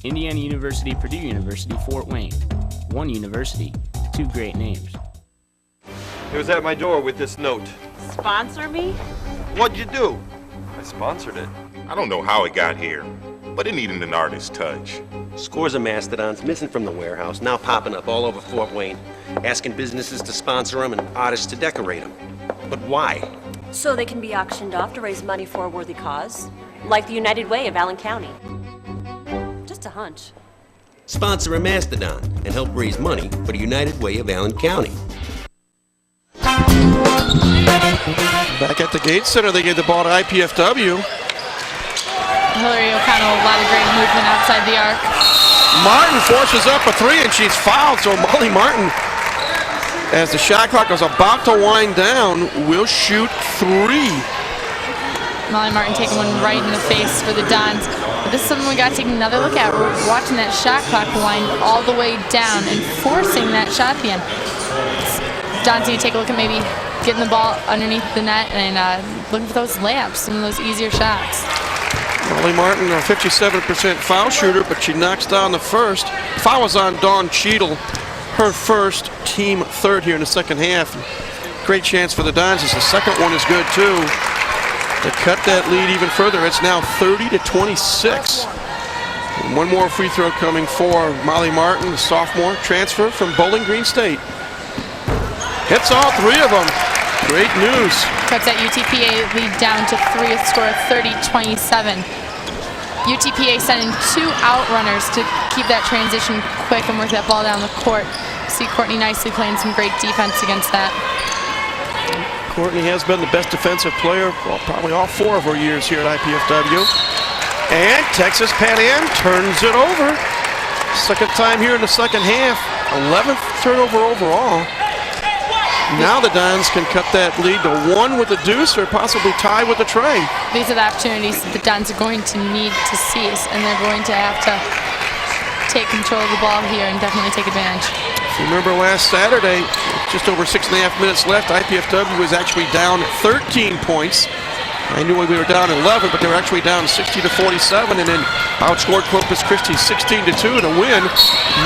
Indiana University, Purdue University, Fort Wayne. One university, 2 great names. It was at my door with this note. Sponsor me? What'd you do? I sponsored it. I don't know how it got here, but it needed an artist's touch. Scores of Mastodons missing from the warehouse, now popping up all over Fort Wayne, asking businesses to sponsor them and artists to decorate them. But why? So they can be auctioned off to raise money for a worthy cause, like the United Way of Allen County. Just a hunch. Sponsor a Mastodon and help raise money for the United Way of Allen County. Back at the Gates Center, they gave the ball to IPFW. Hillary O'Connell, a lot of great movement outside the arc. Martin forces up a 3, and she's fouled, so Molly Martin, as the shot clock is about to wind down, will shoot 3. Molly Martin taking one right in the face for the Dons. But this is something we got to take another look at. We're watching that shot clock wind all the way down and forcing that shot at the end. Dons need to take a look at maybe getting the ball underneath the net and looking for those layups, some of those easier shots. Molly Martin, a 57% foul shooter, but she knocks down the first. Foul was on Dawn Cheadle, her first, team third here in the second half. Great chance for the Dons as the second one is good too. To cut that lead even further, it's now 30-26. And one more free throw coming for Molly Martin, the sophomore transfer from Bowling Green State. Hits all 3 of them. Great news. Cuts that UTPA lead down to 3 with a score of 30-27. UTPA sending 2 outrunners to keep that transition quick and work that ball down the court. See Courtney nicely playing some great defense against that. Courtney has been the best defensive player, well, probably all 4 of her years here at IPFW. And Texas Pan Am turns it over. Second time here in the second half. 11th turnover overall. Now the Dons can cut that lead to 1 with a deuce or possibly tie with a tray. These are the opportunities that the Dons are going to need to seize, and they're going to have to take control of the ball here and definitely take advantage. If you remember last Saturday, just over 6.5 minutes left, IPFW was actually down 13 points. I knew we were down 11, but they were actually down 60-47, and then outscored Corpus Christi 16-2 to win.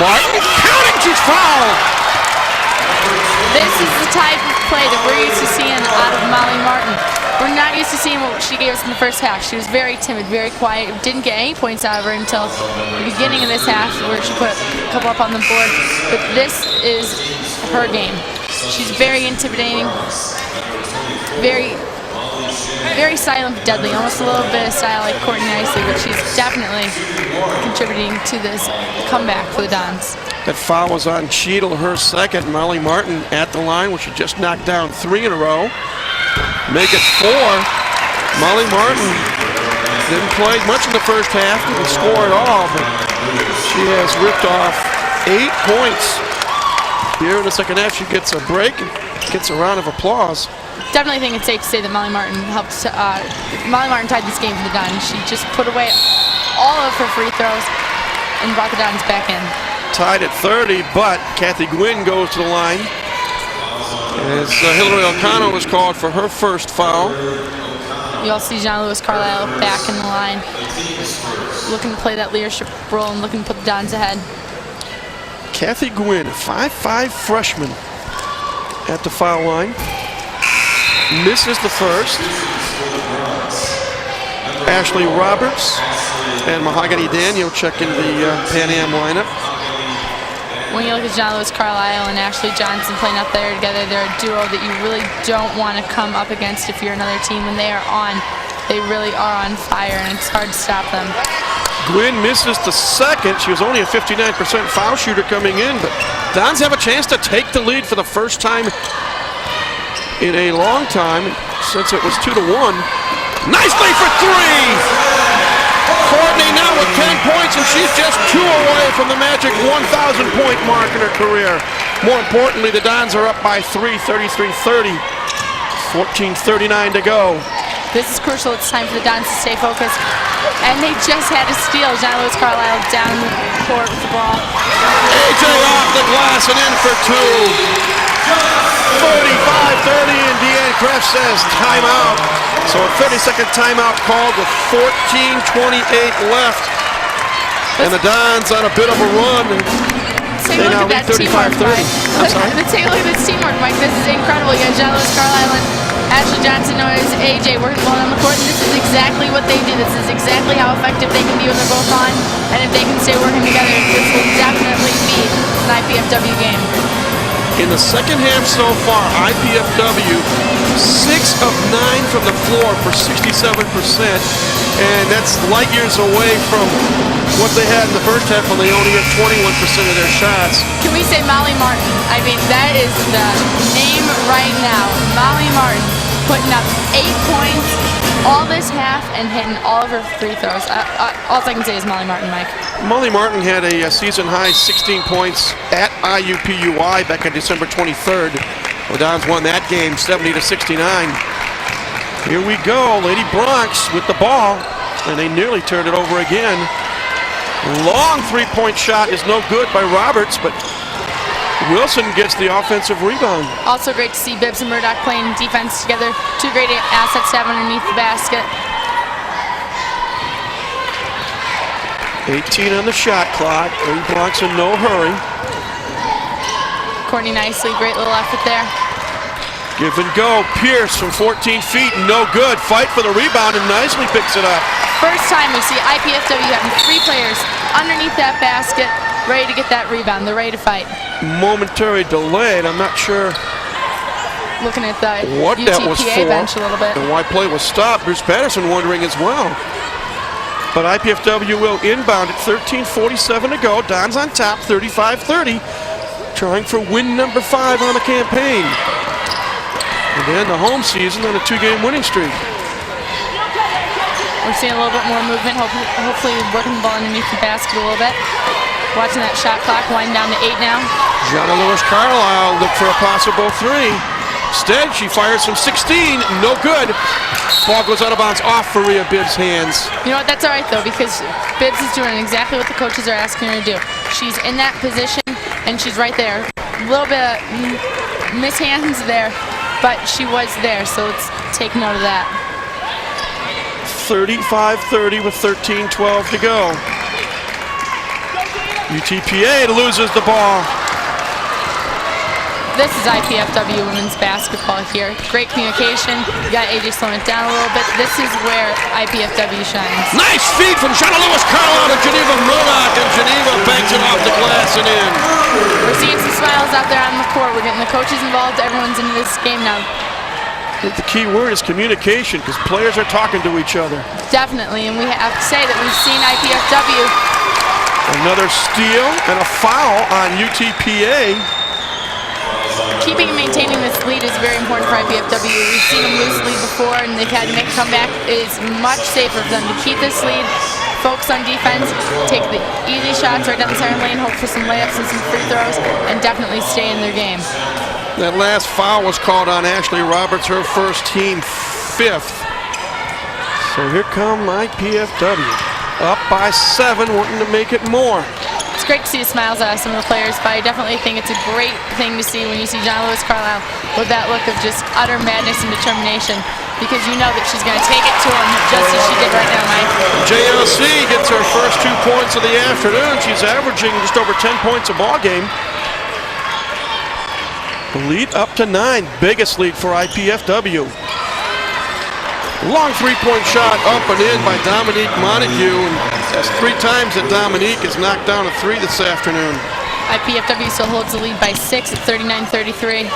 Martin counting, she's fouled! This is the type of play that we're used to seeing out of Molly Martin. We're not used to seeing what she gave us in the first half. She was very timid, very quiet, didn't get any points out of her until the beginning of this half where she put a couple up on the board. But this is her game. She's very intimidating. very, very silent but deadly. Almost a little bit of style like Courtney Nicely, but she's definitely contributing to this comeback for the Dons. That foul was on Cheadle, her second. Molly Martin at the line, where she just knocked down 3 in a row. Make it 4. Molly Martin didn't play much in the first half, didn't score at all, but she has ripped off 8 points. Here in the second half, she gets a break and gets a round of applause. Definitely think it's safe to say that Molly Martin helped. Molly Martin tied this game for the Dons. She just put away all of her free throws and brought the Dons back in. Tied at 30, but Kathy Gwynn goes to the line as Hillary O'Connell was called for her first foul. You also see Jean-Louis Carlisle back in the line, looking to play that leadership role and looking to put the Dons ahead. Kathy Gwynn, 5'5" freshman at the foul line. Misses the first. Ashley Roberts and Mahogany Daniel check into the Pan Am lineup. When you look at Jean-Louis Carlisle and Ashley Johnson playing out there together, they're a duo that you really don't want to come up against if you're another team. When they are on, they really are on fire, and it's hard to stop them. Gwynn misses the second. She was only a 59% foul shooter coming in, but Dons have a chance to take the lead for the first time in a long time since it was 2-1. Nicely for 3! Courtney now with 10 points, and she's just 2 away from the magic 1,000-point mark in her career. More importantly, the Dons are up by 3, 33-30. 14:39 to go. This is crucial. It's time for the Dons to stay focused. And they just had to steal Jean-Louis Carlisle down the court with the ball. AJ off the glass and in for 2. 35-30, and Deanne Kreft says timeout. So a 30-second timeout called with 14:28 left. And the Dons on a bit of a run. Take a look at that teamwork, Mike. Take a look at this teamwork, Mike. This is incredible. You got Jean-Louis Carlisle and Ashley Johnson, known as AJ, working well on the court. And this is exactly what they do. This is exactly how effective they can be when they're both on. And if they can stay working together, this will definitely be an IPFW game. In the second half so far, IPFW 6 of 9 from the floor for 67%, and that's light years away from what they had in the first half when they only hit 21% of their shots. Can we say Molly Martin? I mean, that is the name right now. Molly Martin putting up 8 points all this half and hitting all of her free throws. All I can say is Molly Martin, Mike. Molly Martin had a season-high 16 points at IUPUI back on December 23rd. The Dons won that game 70-69. Here we go, Lady Bronx with the ball, and they nearly turned it over again. Long three-point shot is no good by Roberts, but Wilson gets the offensive rebound. Also great to see Bibbs and Murdoch playing defense together. 2 great assets to have underneath the basket. 18 on the shot clock. Lady Bronx in no hurry. Courtney Nicely, great little effort there. Give and go. Pierce from 14 feet, no good. Fight for the rebound, and Nicely picks it up. First time we see IPFW having 3 players underneath that basket, ready to get that rebound. They're ready to fight. Momentary delay, and I'm not sure looking at the what UTPA that was for, bench a little bit. and why play was stopped. Bruce Patterson wondering as well. But IPFW will inbound at 13:47 to go. Dons on top, 35-30, trying for win number 5 on the campaign. And then the home season on a 2-game winning streak. We're seeing a little bit more movement, hopefully working the ball underneath the basket a little bit. Watching that shot clock wind down to 8 now. Jean-Louis Carlisle looked for a possible 3. Instead, she fires from 16, no good. Ball goes out of bounds off Faria Bibbs' hands. You know what, that's all right though, because Bibbs is doing exactly what the coaches are asking her to do. She's in that position, and she's right there. A little bit of mishands there, but she was there, so let's take note of that. 35-30 with 13:12 to go. UTPA loses the ball. This is IPFW women's basketball here. Great communication. You got AJ slowing it down a little bit. This is where IPFW shines. Nice feed from Jean-Louis Carlisle to Geneva Murdoch, and Geneva banks it off the glass and in. We're seeing some smiles out there on the court. We're getting the coaches involved. Everyone's into this game now. I think the key word is communication, because players are talking to each other. Definitely, and we have to say that we've seen IPFW. Another steal and a foul on UTPA. Keeping and maintaining this lead is very important for IPFW. We've seen them lose the lead before, and they've had to make a comeback. It is much safer for them to keep this lead, focus on defense, take the easy shots right down the center lane, hope for some layups and some free throws, and definitely stay in their game. That last foul was called on Ashley Roberts, her first, team fifth. So here come IPFW, up by 7, wanting to make it more. It's great to see the smiles out of some of the players, but I definitely think it's a great thing to see when you see John Lewis Carlisle with that look of just utter madness and determination, because you know that she's going to take it to him just as she did right now, Mike. JLC gets her first 2 points of the afternoon. She's averaging just over 10 points a ball game. The lead up to 9, biggest lead for IPFW. Long 3-point shot up and in by Dominique Montague, and that's 3 times that Dominique has knocked down a 3 this afternoon. IPFW still holds the lead by 6 at 39-33,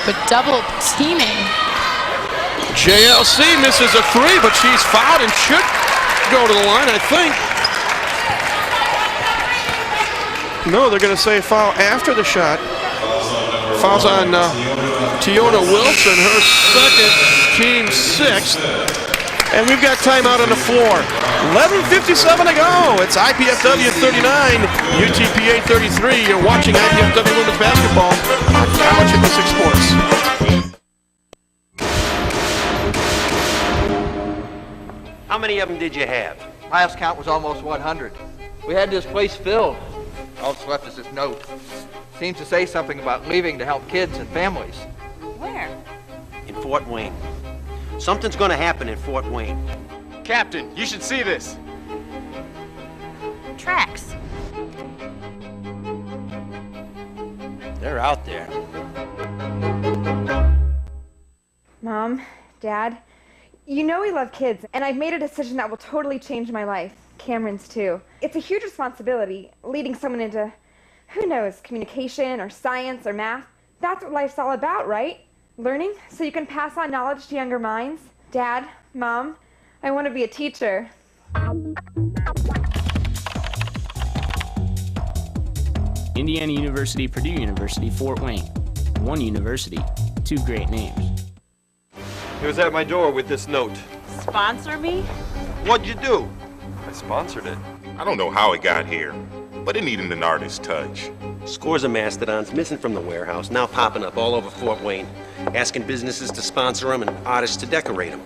but double teaming. JLC misses a 3, but she's fouled and should go to the line, I think. No, they're going to say foul after the shot. Fouls on Tiona Wilson, her second, team 6th. And we've got timeout on the floor. 11:57 to go. It's IPFW 39, UTPA 33. You're watching IPFW women's basketball on College 56 Sports. How many of them did you have? Last count was almost 100. We had this place filled. All that's left is this note. Seems to say something about leaving to help kids and families. Where? In Fort Wayne. Something's going to happen in Fort Wayne. Captain, you should see this. Tracks. They're out there. Mom, Dad, you know we love kids, and I've made a decision that will totally change my life. Cameron's too. It's a huge responsibility, leading someone into, who knows, communication or science or math. That's what life's all about, right? Learning so you can pass on knowledge to younger minds. Dad, Mom, I want to be a teacher. Indiana University, Purdue University, Fort Wayne. One university, 2 great names. It was at my door with this note. Sponsor me? What'd you do? I sponsored it. I don't know how it got here, but it needed an artist's touch. Scores of Mastodons missing from the warehouse, now popping up all over Fort Wayne, asking businesses to sponsor them and artists to decorate them.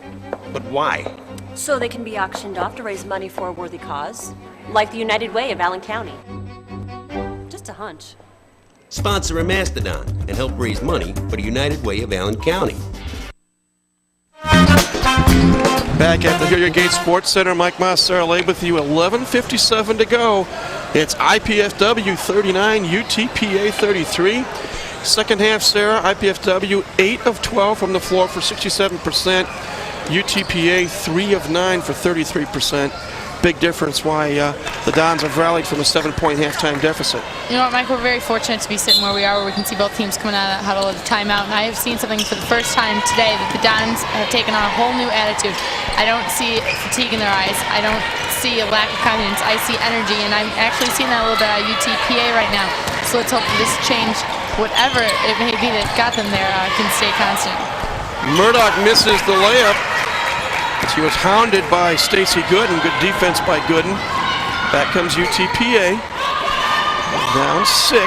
But why? So they can be auctioned off to raise money for a worthy cause, like the United Way of Allen County. Just a hunch. Sponsor a Mastodon and help raise money for the United Way of Allen County. Back at the Hillier Gate Sports Center, Mike Moss, Sarah Lay with you. 11:57 to go. It's IPFW 39, UTPA 33. Second half, Sarah, IPFW 8 of 12 from the floor for 67%. UTPA 3 of 9 for 33%. Big difference why the Dons have rallied from a 7-point halftime deficit. You know what, Mike, we're very fortunate to be sitting where we are, where we can see both teams coming out of that huddle at the timeout. And I have seen something for the first time today, that the Dons have taken on a whole new attitude. I don't see fatigue in their eyes. I don't see a lack of confidence. I see energy, and I'm actually seeing that a little bit at UTPA right now. So let's hope that this change, whatever it may be that got them there, can stay constant. Murdoch misses the layup. She was hounded by Stacy Gooden. Good defense by Gooden. Back comes UTPA. Down 6.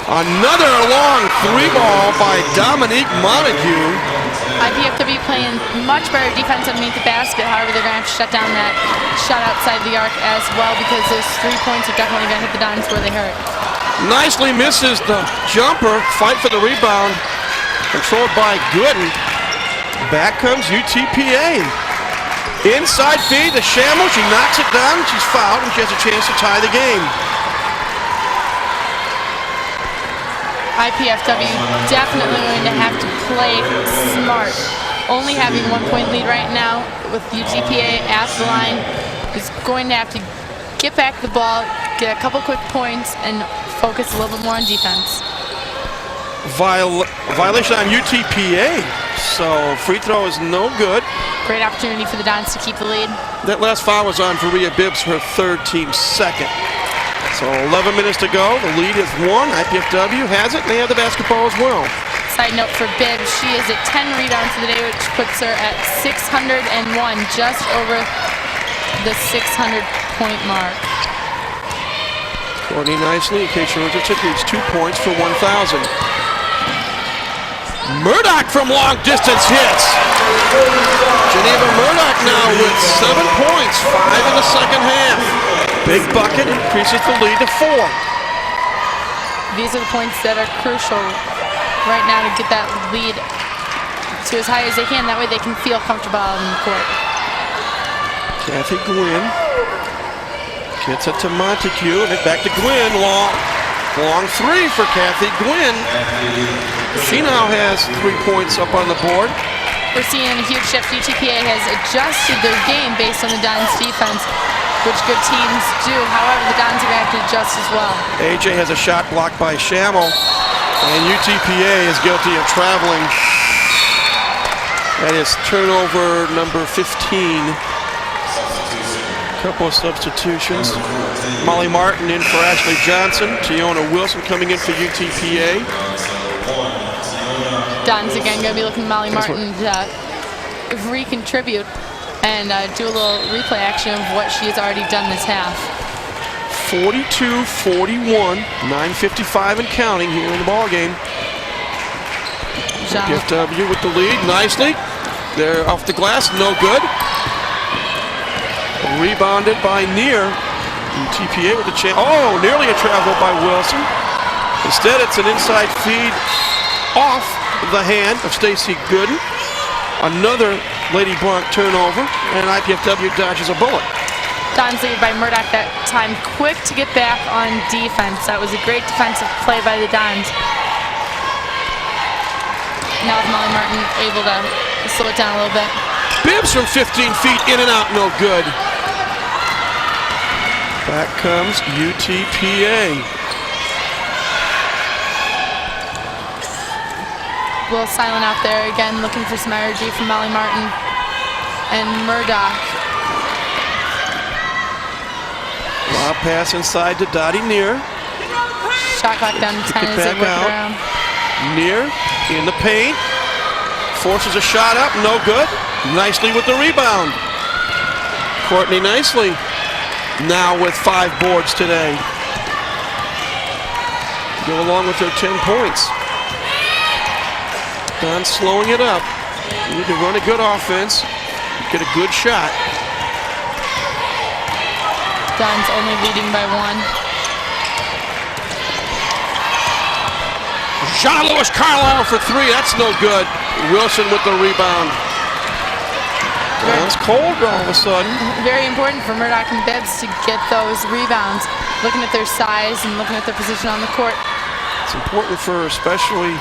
Another long 3-ball by Dominique Montague. IPFW playing much better defense underneath the basket. However, they're going to have to shut down that shot outside the arc as well, because those 3 points are definitely going to hit the Dons where they hurt. Nicely misses the jumper. Fight for the rebound. Controlled by Gooden. Back comes UTPA. Inside feed to Shamble. She knocks it down. She's fouled, and she has a chance to tie the game. IPFW definitely going to have to play smart. Only having 1-point lead right now with UTPA at the line is going to have to get back the ball, get a couple quick points, and focus a little bit more on defense. violation on UTPA. So free throw is no good. Great opportunity for the Dons to keep the lead. That last foul was on Varia Bibbs, her third, team second. So 11 minutes to go. The lead is 1. IPFW has it, and they have the basketball as well. Side note for Bibbs, she is at 10 rebounds for the day, which puts her at 601, just over the 600-point mark. Courtney nicely, in case you're interested, reads 2 points for 1,000. Murdoch from long distance hits. Geneva Murdoch now with 7 points, 5 in the second half. Big bucket increases the lead to 4. These are the points that are crucial right now to get that lead to as high as they can. That way they can feel comfortable out in the court. Kathy Gwynn gets it to Montague, and back to Gwynn. Long 3 for Kathy Gwynn. She now has 3 points up on the board. We're seeing a huge shift. UTPA has adjusted their game based on the Dons' defense, which good teams do. However, the Dons are going to have to adjust as well. AJ has a shot blocked by Schammel, and UTPA is guilty of traveling. That is turnover number 15. Couple of substitutions. Molly Martin in for Ashley Johnson. Tiona Wilson coming in for UTPA. Dons again going to be looking at Molly Martin to recontribute and do a little replay action of what she has already done this half. 42-41, 9:55 and counting here in the ball game. PFW with the lead nicely. They're off the glass, no good. Rebounded by Near. UTPA with the chance. Oh, nearly a travel by Wilson. Instead, it's an inside feed off the hand of Stacy Gooden. Another Lady Blanc turnover, and IPFW dodges a bullet. Dons lead by Murdoch that time, quick to get back on defense. That was a great defensive play by the Dons. Now with Molly Martin able to slow it down a little bit. Bibbs from 15 feet, in and out, no good. Back comes UTPA. Will Silent out there again, looking for some energy from Molly Martin and Murdoch. Lob pass inside to Dottie Near. Shot clock down to 10 as they work it around. Near in the paint. Forces a shot up, no good. Nicely with the rebound. Courtney nicely. Now with 5 boards today. Go along with their 10 points. Don slowing it up. You need to run a good offense, get a good shot. Don's only leading by 1. Shot Lewis Carlisle for 3, that's no good. Wilson with the rebound. It's cold all of a sudden. Very important for Murdoch and Bibbs to get those rebounds, looking at their size and looking at their position on the court. It's important for especially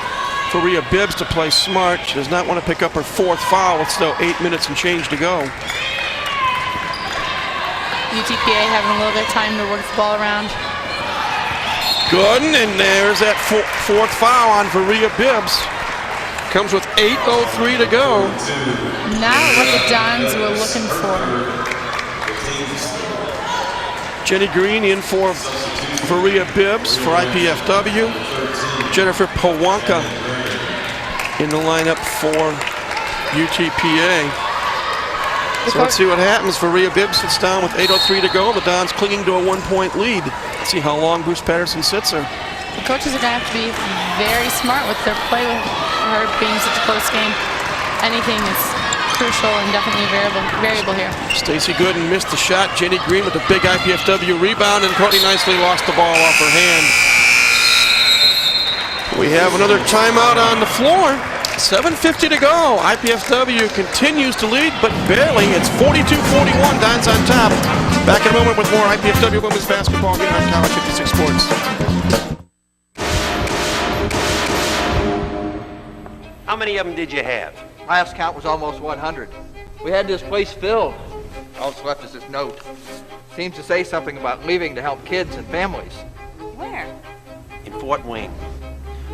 for Rhea Bibbs to play smart. She does not want to pick up her 4th foul with still 8 minutes and change to go. UTPA having a little bit of time to work the ball around. Gooden, and there's that 4th foul on Varia Bibbs. Comes with 8:03 to go. Not what the Dons were looking for. Jenny Green in for Varia Bibbs for IPFW. Jennifer Pawanka in the lineup for UTPA. So let's see what happens. Varia Bibbs sits down with 8:03 to go. The Dons clinging to a 1-point lead. Let's see how long Bruce Patterson sits her. The coaches are going to have to be very smart with their play with her being such a close game. Anything is crucial and definitely a variable here. Stacy Gooden missed the shot. Jenny Green with a big IPFW rebound, and Courtney nicely lost the ball off her hand. We have another timeout on the floor. 7:50 to go. IPFW continues to lead, but barely. It's 42-41. Dons on top. Back in a moment with more IPFW women's basketball here on College 56 Sports. How many of them did you have? Last count was almost 100. We had this place filled. All that's left is this note. Seems to say something about leaving to help kids and families. Where? In Fort Wayne.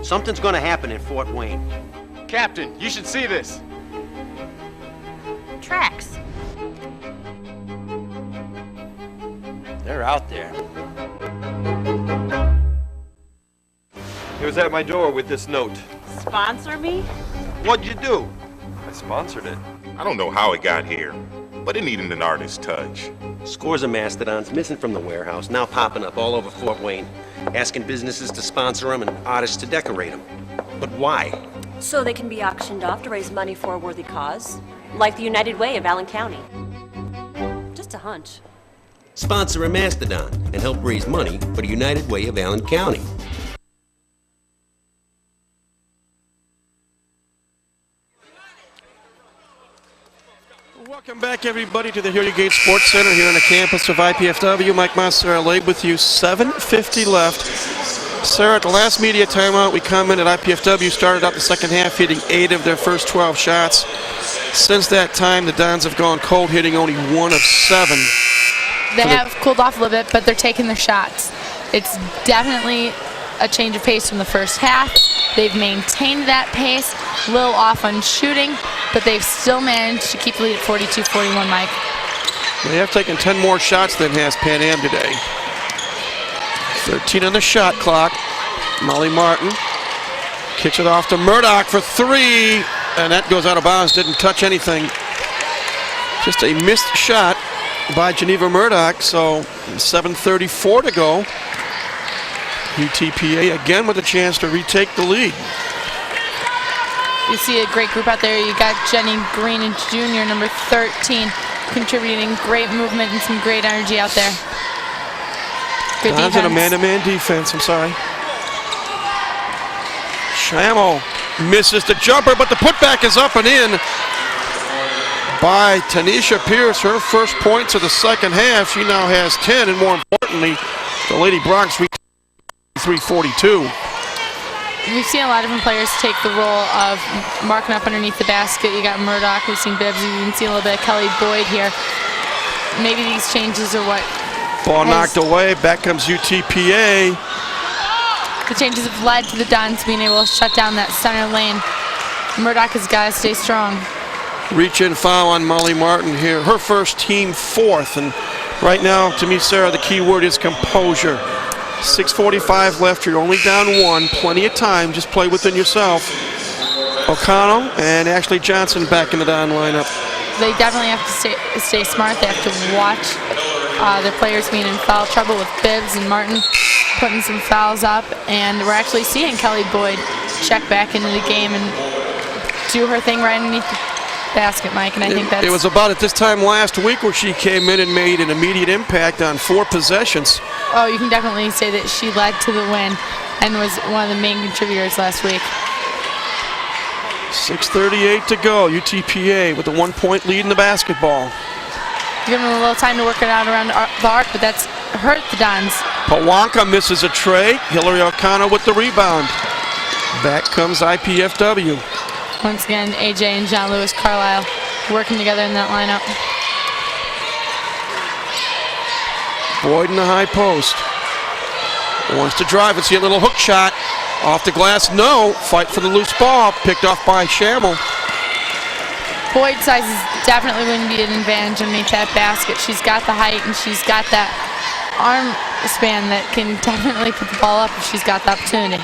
Something's gonna happen in Fort Wayne. Captain, you should see this. Tracks. They're out there. He was at my door with this note. Sponsor me? What'd you do? I sponsored it. I don't know how it got here, but it needed an artist's touch. Scores of Mastodons missing from the warehouse, now popping up all over Fort Wayne, asking businesses to sponsor them and artists to decorate them. But why? So they can be auctioned off to raise money for a worthy cause, like the United Way of Allen County. Just a hunch. Sponsor a Mastodon and help raise money for the United Way of Allen County. Welcome back, everybody, to the Hilliard Gate Sports Center here on the campus of IPFW. Mike Massera laid with you, 7:50 left. Sarah, at the last media timeout, we commented IPFW started out the second half hitting 8 of their first 12 shots. Since that time, the Dons have gone cold, hitting only 1 of 7. They have cooled off a little bit, but they're taking their shots. It's definitely a change of pace from the first half. They've maintained that pace, a little off on shooting, but they've still managed to keep the lead at 42-41, Mike. They have taken 10 more shots than has Pan Am today. 13 on the shot clock. Molly Martin kicks it off to Murdoch for 3, and that goes out of bounds, didn't touch anything. Just a missed shot by Geneva Murdoch, so 7:34 to go. UTPA again with a chance to retake the lead. You see a great group out there. You got Jenny Green and Jr., number 13, contributing great movement and some great energy out there. Good Dons in a defense. man-to-man defense, I'm sorry. Shammo misses the jumper, but the putback is up and in by Tanisha Pierce. Her first points of the second half. She now has 10, and more importantly, the Lady Bronx reached 342. We've seen a lot of different players take the role of marking up underneath the basket. You got Murdoch, we've seen Bibbs, we've even seen a little bit of Kelly Boyd here. Maybe these changes are what Ball knocked away, back comes UTPA. the changes have led to the Dons being able to shut down that center lane. Murdoch has got to stay strong. Reach in foul on Molly Martin here. Her first, team fourth. And right now, to me, Sarah, the key word is composure. 6:45 left. You're only down 1. Plenty of time. Just play within yourself. O'Connell and Ashley Johnson back in the Don lineup. They definitely have to stay smart. They have to watch their players being in foul trouble with Bibbs and Martin putting some fouls up. And we're actually seeing Kelly Boyd check back into the game and do her thing right underneath the basket, Mike. And I think that's... It was about at this time last week where she came in and made an immediate impact on 4 possessions. Oh, you can definitely say that she led to the win and was one of the main contributors last week. 6:38 to go. UTPA with a 1-point lead in the basketball. Give them a little time to work it out around the arc, but that's hurt the Dons. Pawanka misses a tray. Hillary O'Connell with the rebound. Back comes IPFW. Once again, AJ and John Lewis Carlisle working together in that lineup. Boyd in the high post. Wants to drive. Let's see a little hook shot. Off the glass, no. Fight for the loose ball. Picked off by Shamel. Boyd's size is definitely going to be an advantage underneath that basket. She's got the height and she's got that arm span that can definitely put the ball up if she's got the opportunity.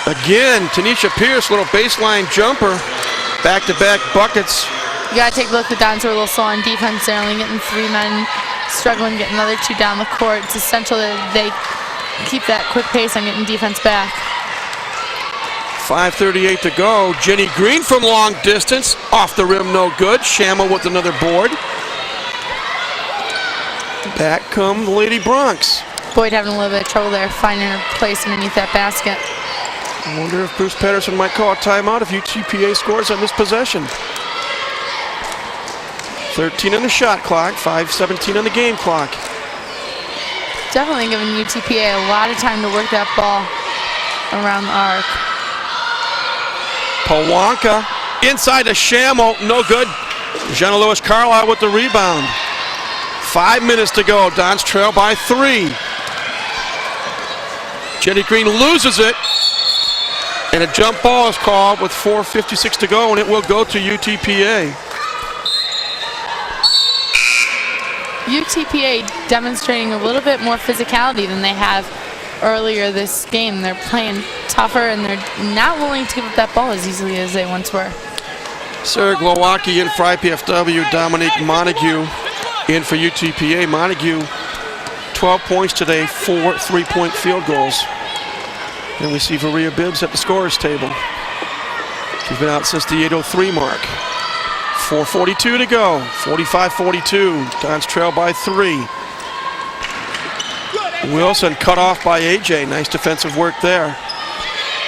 Again, Tanisha Pierce, little baseline jumper. Back-to-back buckets. You got to take a look at the Dons who are a little slow on defense. They're only getting 3 men, struggling to get another 2 down the court. It's essential that they keep that quick pace on getting defense back. 5:38 to go. Jenny Green from long distance. Off the rim, no good. Shamel with another board. Back come the Lady Bronx. Boyd having a little bit of trouble there, finding her place underneath that basket. I wonder if Bruce Patterson might call a timeout if UTPA scores on this possession. 13 on the shot clock, 5:17 on the game clock. Definitely giving UTPA a lot of time to work that ball around the arc. Pawanka inside to Shamel, no good. Jenna Lewis Carlisle with the rebound. 5 minutes to go. Dons trail by 3. Jenny Green loses it. And a jump ball is called with 4:56 to go, and it will go to UTPA. UTPA demonstrating a little bit more physicality than they have earlier this game. They're playing tougher, and they're not willing to give up that ball as easily as they once were. Sarah Glowacki in for IPFW, Dominique Montague in for UTPA. Montague, 12 points today, 4 3-point field goals. And we see Varia Bibbs at the scorer's table. She's been out since the 8:03 mark. 4:42 to go, 45-42. Dons trail by 3. Wilson cut off by AJ. Nice defensive work there.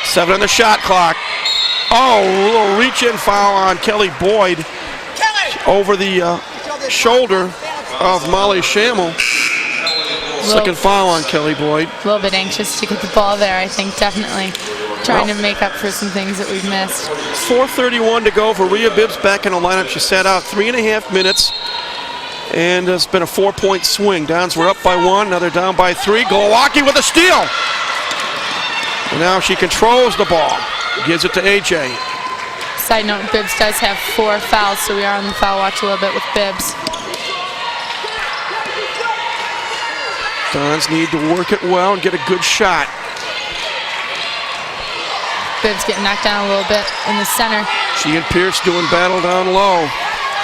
7 on the shot clock. Oh, a little reach-in foul on Kelly Boyd over the shoulder of Molly Schammel. Second foul on Kelly Boyd. A little bit anxious to get the ball there, I think, definitely. Trying to make up for some things that we've missed. 4:31 to go. Varia Bibbs back in the lineup. She sat out 3.5 minutes. And it's been a 4-point swing. Dons were up by 1, now they're down by 3. Glowacki with a steal. And now she controls the ball. Gives it to AJ. Side note, Bibbs does have 4 fouls, so we are on the foul watch a little bit with Bibbs. Dons need to work it well and get a good shot. Bibbs getting knocked down a little bit in the center. She and Pierce doing battle down low.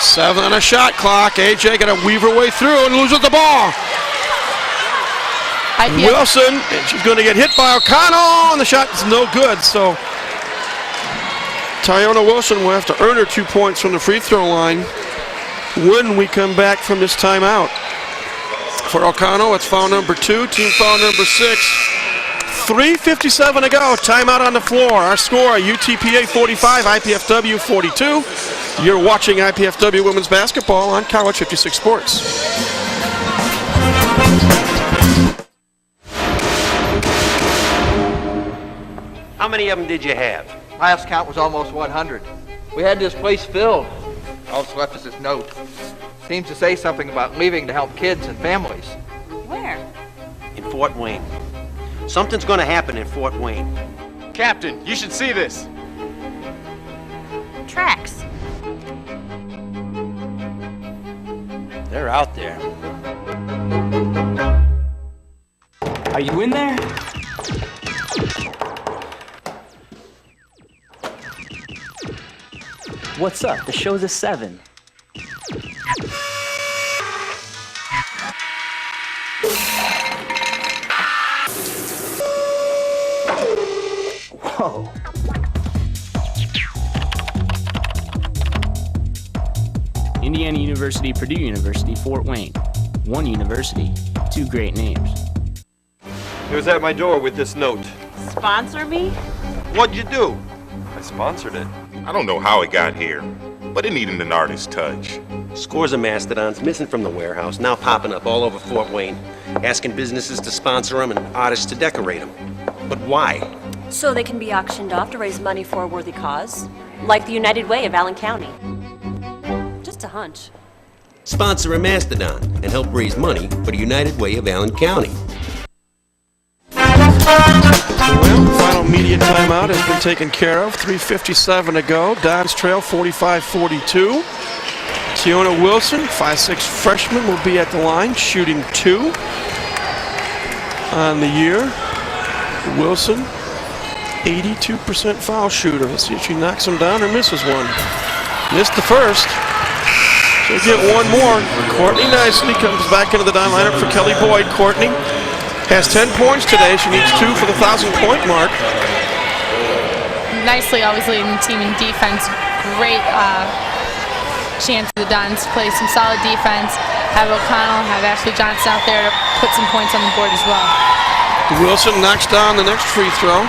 7 on a shot clock. AJ got to weave her way through and loses the ball. Wilson, and she's going to get hit by O'Connell, and the shot is no good. So Tyona Wilson will have to earn her 2 points from the free throw line when we come back from this timeout. For O'Connell, it's foul number 2, team foul number 6. 3:57 to go, timeout on the floor. Our score, UTPA 45, IPFW 42. You're watching IPFW Women's Basketball on College 56 Sports. How many of them did you have? Last count was almost 100. We had this place filled. All that's left is this note. Seems to say something about leaving to help kids and families. Where? In Fort Wayne. Something's gonna happen in Fort Wayne. Captain, you should see this. Tracks. They're out there. Are you in there? What's up? The show's at 7. Whoa. Indiana University, Purdue University, Fort Wayne. One university, 2 great names. It was at my door with this note. Sponsor me? What'd you do? I sponsored it. I don't know how it got here, but it needed an artist's touch. Scores of Mastodons missing from the warehouse, now popping up all over Fort Wayne, asking businesses to sponsor them and artists to decorate them. But why? So they can be auctioned off to raise money for a worthy cause, like the United Way of Allen County. Just a hunch. Sponsor a Mastodon and help raise money for the United Way of Allen County. Well, final media timeout has been taken care of. 3:57 to go. Dons trail 45-42. Tiona Wilson, 5'6" freshman, will be at the line, shooting 2 on the year. Wilson, 82% foul shooter. Let's see if she knocks him down or misses one. Missed the first. She'll get one more. Courtney nicely comes back into the Don lineup for Kelly Boyd. Courtney has 10 points today. She needs 2 for the 1,000-point mark. Nicely, obviously, in the team in defense. Great chance for the Dons to play some solid defense. Have O'Connell, have Ashley Johnson out there to put some points on the board as well. Wilson knocks down the next free throw.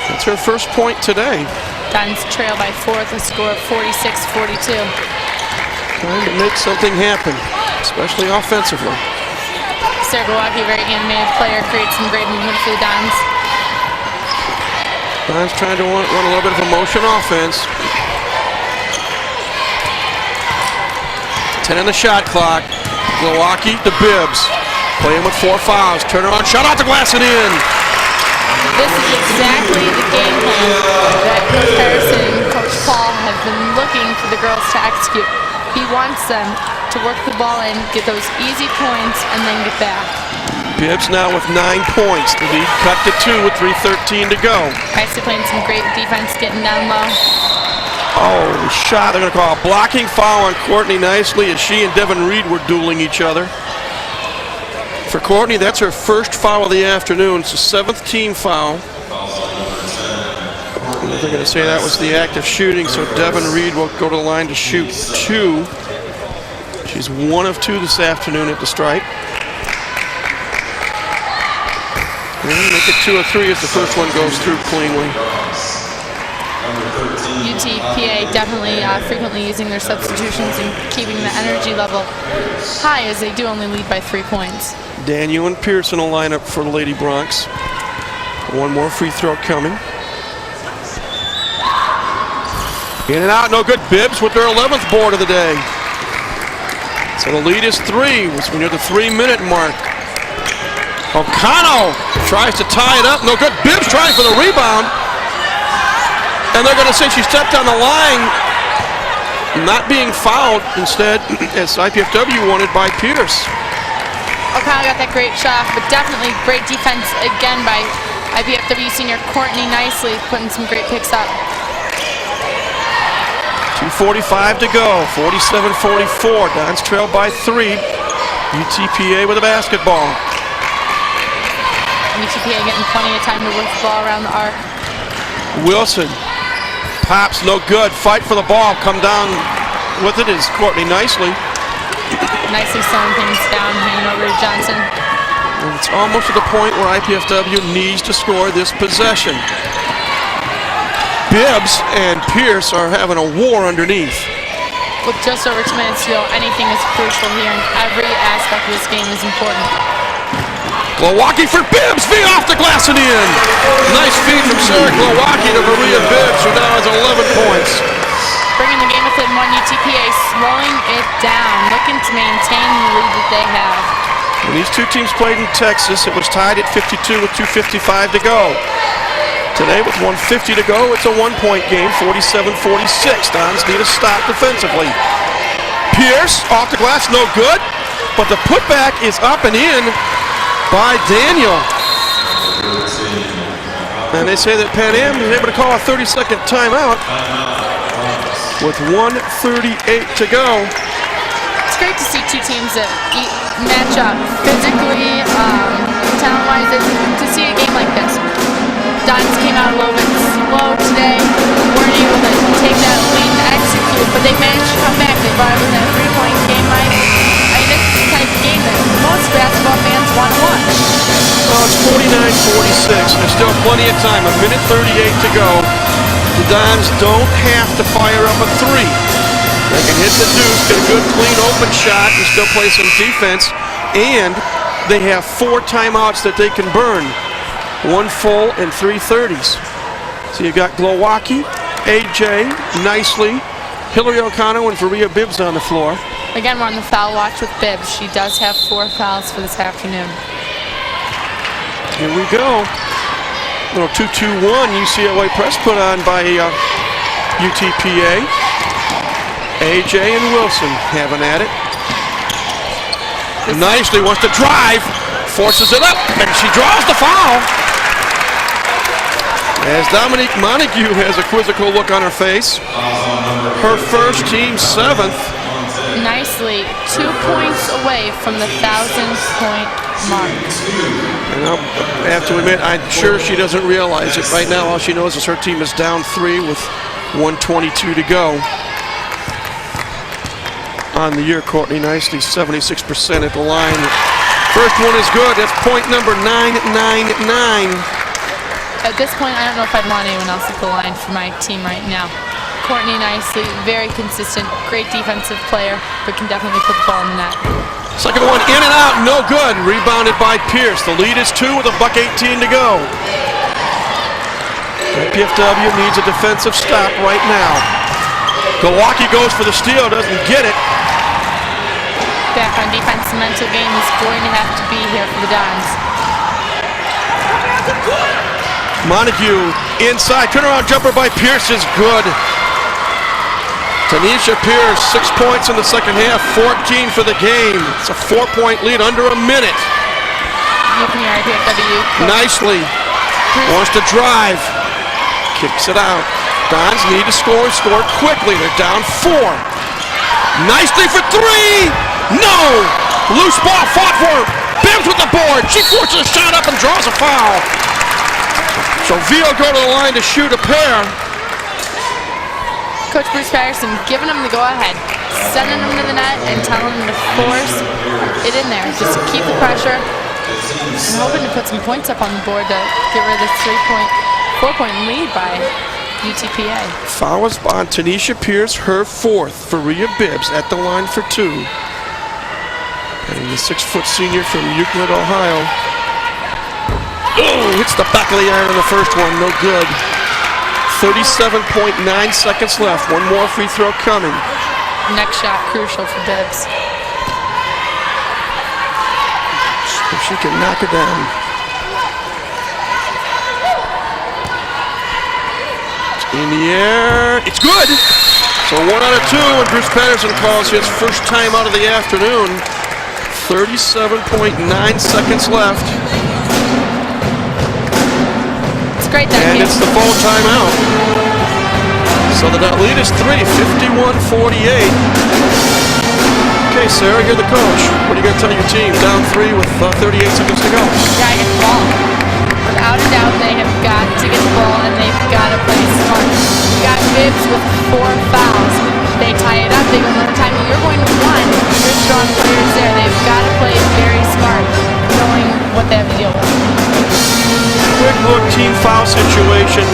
That's her first point today. Dons trail by 4 with a score of 46-42. Trying to make something happen, especially offensively. Sarah Glowacki, very animated player, creates some great movement for the Dons. Dons trying to run a little bit of a motion offense. 10 on the shot clock. Glowacki to Bibbs. Playing with 4 fouls. Turnaround shot off the glass and in. This is exactly the game plan that Coach Harrison and Coach Paul have been looking for the girls to execute. He wants them to work the ball in, get those easy points, and then get back. Bibbs now with 9 points. The lead cut to 2 with 3:13 to go. Nicely playing some great defense, getting down low. Oh, shot. They're going to call a blocking foul on Courtney Nicely as she and Devin Reed were dueling each other. For Courtney, that's her first foul of the afternoon. It's the 7th team foul. They're going to say that was the act of shooting, so Devin Reed will go to the line to shoot 2. She's 1 of 2 this afternoon at the stripe. And make it 2 of 3 as the first one goes through cleanly. UTPA definitely frequently using their substitutions and keeping the energy level high as they do only lead by 3 points. Daniel and Pearson will line up for the Lady Bronx. One more free throw coming. In and out, no good. Bibbs with their 11th board of the day. So the lead is 3. We're near the 3-minute mark. O'Connell tries to tie it up. No good. Bibbs trying for the rebound. And they're going to say she stepped on the line, not being fouled instead, as IPFW wanted by Pierce. O'Connell got that great shot, but definitely great defense again by IPFW senior Courtney Nicely, putting some great picks up. 2:45 to go, 47-44. Dons trail by 3. UTPA with a basketball. UTPA getting plenty of time to work the ball around the arc. Wilson pops, no good. Fight for the ball. Come down with it is Courtney Nicely. Nicely slowing things down, handing over to Johnson. And it's almost to the point where IPFW needs to score this possession. Bibbs and Pierce are having a war underneath. With just over 2 minutes to go, anything is crucial here, and every aspect of this game is important. Glowacki for Bibbs, feed off the glass and in. Nice feed from Sarah Glowacki to Maria Bibbs, who now has 11 points. Bringing the game within 1, UTPA slowing it down, looking to maintain the lead that they have. When these two teams played in Texas, it was tied at 52 with 2:55 to go. Today, with 1:50 to go, it's a 1-point game, 47-46. Dons need a stop defensively. Pierce off the glass, no good, but the putback is up and in by Daniel. And they say that Pan Am is able to call a 30-second timeout with 1:38 to go. It's great to see two teams that match up physically, talent-wise, to see a game like this. Dons came out a little bit slow today, weren't able to take that lead and execute, but they managed to come back. They brought it within a 3-point game, Mike. I mean, this is the type of game that most basketball fans want to watch. Well, it's 49-46. There's still plenty of time, 1:38 to go. The Dons don't have to fire up a 3. They can hit the deuce, get a good, clean, open shot, and still play some defense. And they have 4 timeouts that they can burn. 1 full and 3 30s. So you've got Glowacki, AJ, Nicely, Hillary O'Connell, and Varia Bibbs on the floor. Again, we're on the foul watch with Bibbs. She does have 4 fouls for this afternoon. Here we go. Little 2-2-1 UCLA press put on by UTPA. AJ and Wilson having at it. Nicely wants to drive, forces it up, and she draws the foul. As Dominique Montague has a quizzical look on her face. Her first, team 7th. Nicely, 2 points away from the 1,000-point mark. And I have to admit, I'm sure she doesn't realize it. Right now, all she knows is her team is down 3 with 1:22 to go. On the year, Courtney Nicely, 76% at the line. First one is good. That's point number 999. At this point, I don't know if I'd want anyone else at the line for my team right now. Courtney Nicely, very consistent, great defensive player, but can definitely put the ball in the net. Second one in and out, no good. Rebounded by Pierce. The lead is 2 with a $1:18 to go. PFW needs a defensive stop right now. Glowacki goes for the steal, doesn't get it. Back on defense, the mental game is going to have to be here for the Dons. Montague inside, turnaround jumper by Pierce is good. Tanisha Pierce, 6 points in the second half, 14 for the game. It's a 4-point lead, under a minute. Nicely, wants to drive, kicks it out. Dons need to score and score quickly. They're down 4. Nicely for 3, no! Loose ball fought for, Bibbs with the board. She forces a shot up and draws a foul. So Vio go to the line to shoot a pair. Coach Bruce Patterson giving them the go-ahead, sending them to the net and telling them to force it in there. Just keep the pressure and hoping to put some points up on the board to get rid of this 4-point lead by UTPA. Foul is on Tanisha Pierce, her 4th. for Rhea Bibbs at the line for 2. And the 6-foot senior from Euclid, Ohio. Oh, hits the back of the iron on the first one, no good. 37.9 seconds left. One more free throw coming. Next shot crucial for Bibbs. If she can knock it down. It's in the air. It's good. So 1 out of 2, and Bruce Patterson calls his first time out of the afternoon. 37.9 seconds left. Great that and game. It's the full timeout. So the lead is 3, 51-48. Okay, Sarah, you're the coach. What are you going to tell your team? Down 3 with 38 seconds to go. Gotta get the ball. Without a doubt, they have got to get the ball and they've got to play smart. You got Bibbs with 4 fouls. They tie it up, they go to overtime. You're going to 1. You're strong players there. They've got to play very smart, knowing what they have to deal with. Quick look, team foul situation.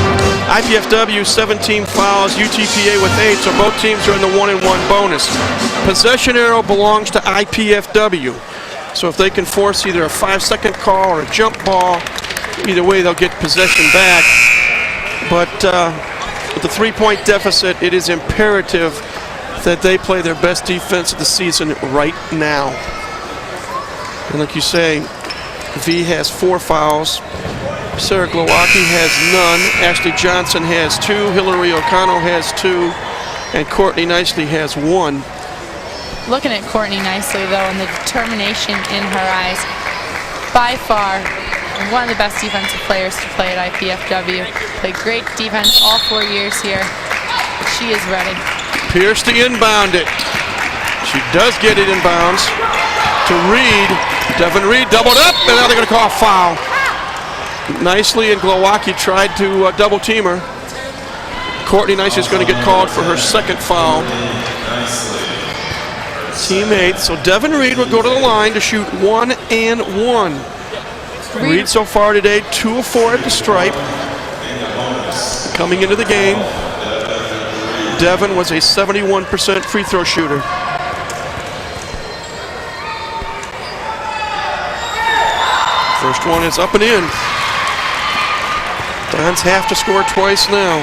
IPFW 17 fouls, UTPA with 8, so both teams are in the 1-and-1 bonus. Possession arrow belongs to IPFW. So if they can force either a 5-second call or a jump ball, either way they'll get possession back. But with the 3-point deficit, it is imperative that they play their best defense of the season right now. And like you say, V has 4 fouls. Sarah Glowacki has none. Ashley Johnson has 2. Hillary O'Connell has 2. And Courtney Nicely has 1. Looking at Courtney Nicely, though, and the determination in her eyes, by far one of the best defensive players to play at IPFW. Played great defense all 4 years here. She is ready. Pierce to inbound it. She does get it inbounds to Reed. Devin Reed doubled up, and now they're going to call a foul. Nicely and Glowacki tried to double team her. Courtney Nicely is going to get called for her 2nd foul. Teammates, so Devin Reed will go to the line to shoot 1-and-1. Reed so far today, 2 of 4 at the stripe. Coming into the game, Devin was a 71% free throw shooter. First one is up and in. Dons have to score twice now.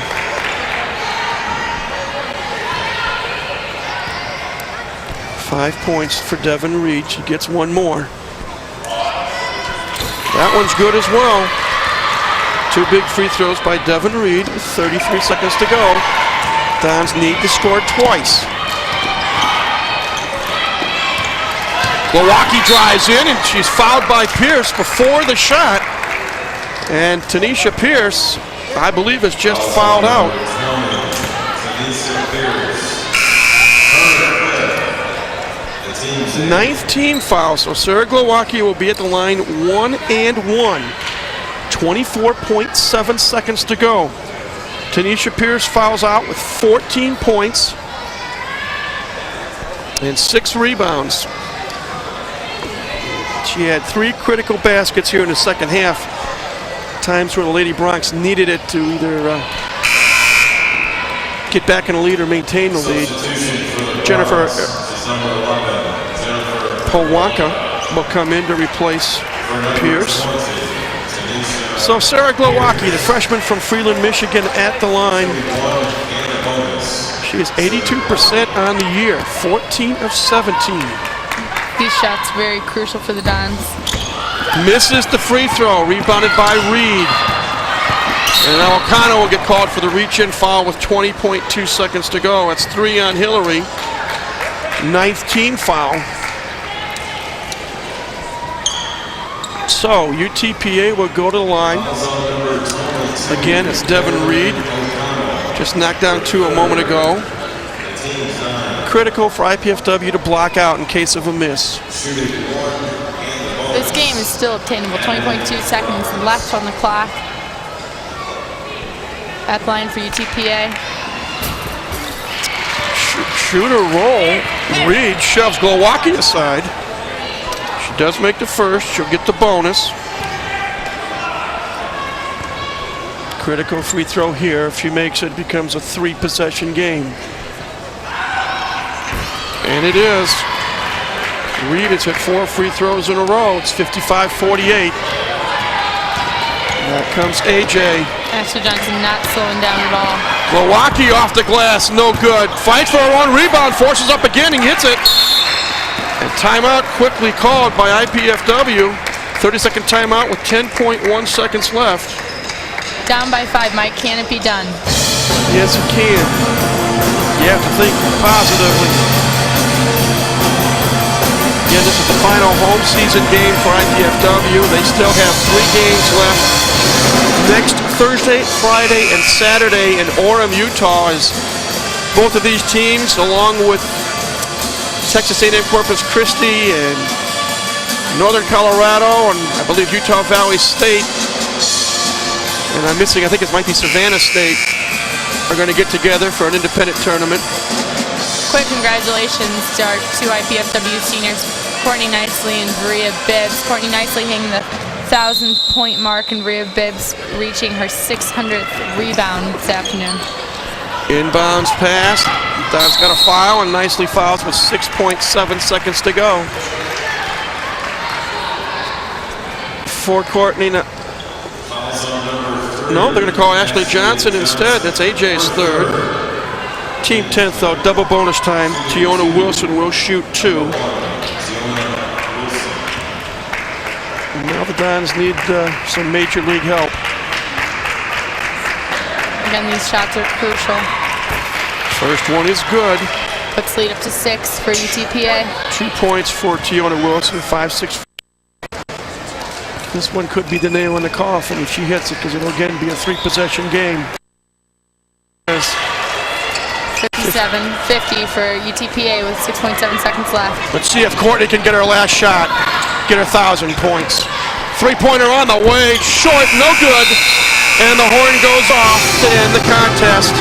Five points for Devin Reed. She gets 1 more. That one's good as well. 2 big free throws by Devin Reed with 33 seconds to go. Dons need to score twice. Glowacki drives in and she's fouled by Pierce before the shot. And Tanisha Pierce, I believe, is just fouled out. 9th team foul, so Sarah Glowacki will be at the line 1-and-1. 24.7 seconds to go. Tanisha Pierce fouls out with 14 points and 6 rebounds. She had 3 critical baskets here in the second half. Times where the Lady Bronx needed it to either get back in the lead or maintain the lead. Jennifer Powanka will come in to replace Pierce. So Sarah Glowacki, the freshman from Freeland, Michigan, at the line. She is 82% on the year, 14 of 17. These shots very crucial for the Dons. Misses the free throw, rebounded by Reed. And now O'Connor will get called for the reach-in foul with 20.2 seconds to go. That's 3 on Hillary. 9th team foul. So UTPA will go to the line. Again, it's Devin Reed. Just knocked down 2 a moment ago. Critical for IPFW to block out in case of a miss. This game is still obtainable. 20.2 seconds left on the clock. At the line for UTPA. Shooter roll. Reed shoves Glowacki aside. She does make the first. She'll get the bonus. Critical free throw here. If she makes it, it becomes a 3-possession game. And it is. Reed has hit 4 free throws in a row. It's 55-48. That comes AJ. Ashley Johnson not slowing down at all. Glowacki off the glass, no good. Fights for her own rebound, forces up again, and hits it. And timeout quickly called by IPFW. 30-second timeout with 10.1 seconds left. Down by 5, Mike. Can it be done? Yes, it can. You have to think positively. Again, this is the final home season game for IPFW. They still have 3 games left. Next Thursday, Friday, and Saturday in Orem, Utah, is both of these teams, along with Texas A&M Corpus Christi and Northern Colorado, and I believe Utah Valley State, and I'm missing, I think it might be Savannah State, are going to get together for an independent tournament. Quick congratulations to our 2 IPFW seniors, Courtney Nicely and Maria Bibbs. Courtney Nicely hitting the 1,000-point mark, and Maria Bibbs reaching her 600th rebound this afternoon. Inbounds pass. Don's got a foul, and Nicely fouls with 6.7 seconds to go. For Courtney. No, they're going to call Ashley Johnson instead. That's AJ's 3rd. Team 10th, though, double bonus time. Tiona Wilson will shoot 2. Now the Dons need some major league help. Again, these shots are crucial. First one is good. Puts lead up to 6 for UTPA. 2 points for Tiona Wilson, 5-6. This one could be the nail in the coffin if she hits it, because it'll again be a 3-possession game. 57-50 for UTPA with 6.7 seconds left. Let's see if Courtney can get her last shot, get her 1,000 points. 3-pointer on the way, short, no good, and the horn goes off to end the contest.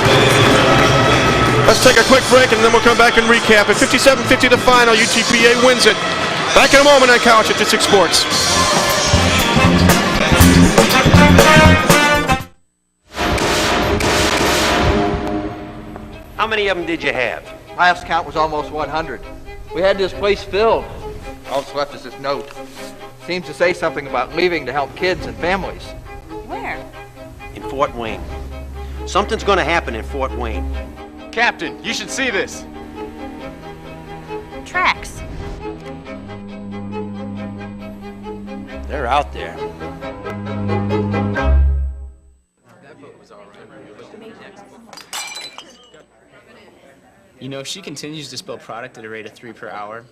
Let's take a quick break, and then we'll come back and recap it. 57-50 the final, UTPA wins it. Back in a moment on College 56 Sports. How many of them did you have? Last count was almost 100. We had this place filled. All that's left is this note. Seems to say something about leaving to help kids and families. Where? In Fort Wayne. Something's gonna happen in Fort Wayne. Captain, you should see this. Tracks. They're out there. You know, if she continues to spill product at a rate of 3 per hour,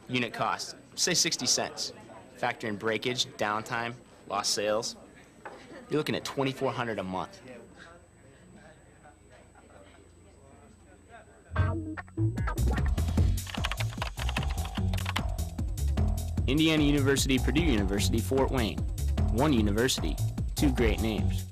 unit cost, say 60 cents. Factor in breakage, downtime, lost sales, you're looking at $2,400 a month. Indiana University, Purdue University, Fort Wayne. One university, 2 great names.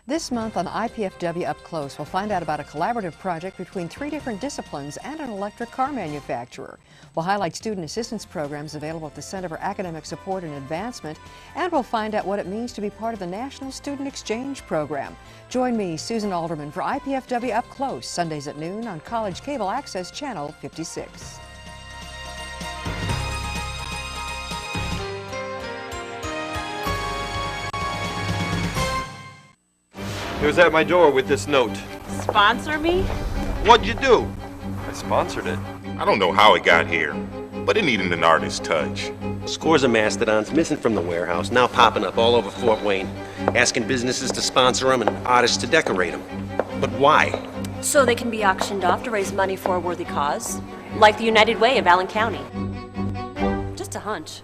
This month on IPFW Up Close, we'll find out about a collaborative project between 3 different disciplines and an electric car manufacturer. We'll highlight student assistance programs available at the Center for Academic Support and Advancement, and we'll find out what it means to be part of the National Student Exchange Program. Join me, Susan Alderman, for IPFW Up Close, Sundays at noon on College Cable Access Channel 56. He was at my door with this note. Sponsor me? What'd you do? I sponsored it. I don't know how it got here, but it needed an artist's touch. Scores of Mastodons missing from the warehouse, now popping up all over Fort Wayne, asking businesses to sponsor them and artists to decorate them. But why? So they can be auctioned off to raise money for a worthy cause, like the United Way of Allen County. Just a hunch.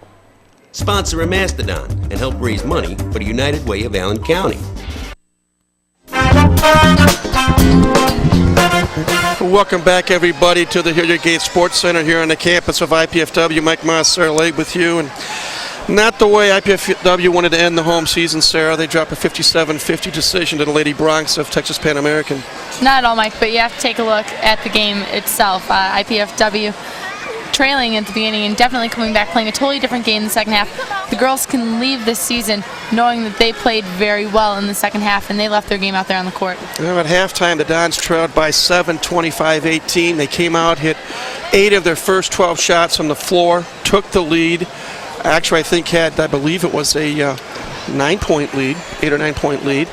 Sponsor a Mastodon and help raise money for the United Way of Allen County. Welcome back, everybody, to the Hilliard Gate Sports Center here on the campus of IPFW. Mike Moss, Sarah Lake with you. And not the way IPFW wanted to end the home season, Sarah. They dropped a 57-50 decision to the Lady Bronx of Texas Pan American. Not at all, Mike, but you have to take a look at the game itself. IPFW trailing at the beginning and definitely coming back playing a totally different game in the second half. The girls can leave this season knowing that they played very well in the second half and they left their game out there on the court. Well, at halftime, the Dons trailed by 7, 25-18. They came out, hit 8 of their first 12 shots on the floor, took the lead. Actually, I believe it was a 9-point lead, 8 or 9-point lead.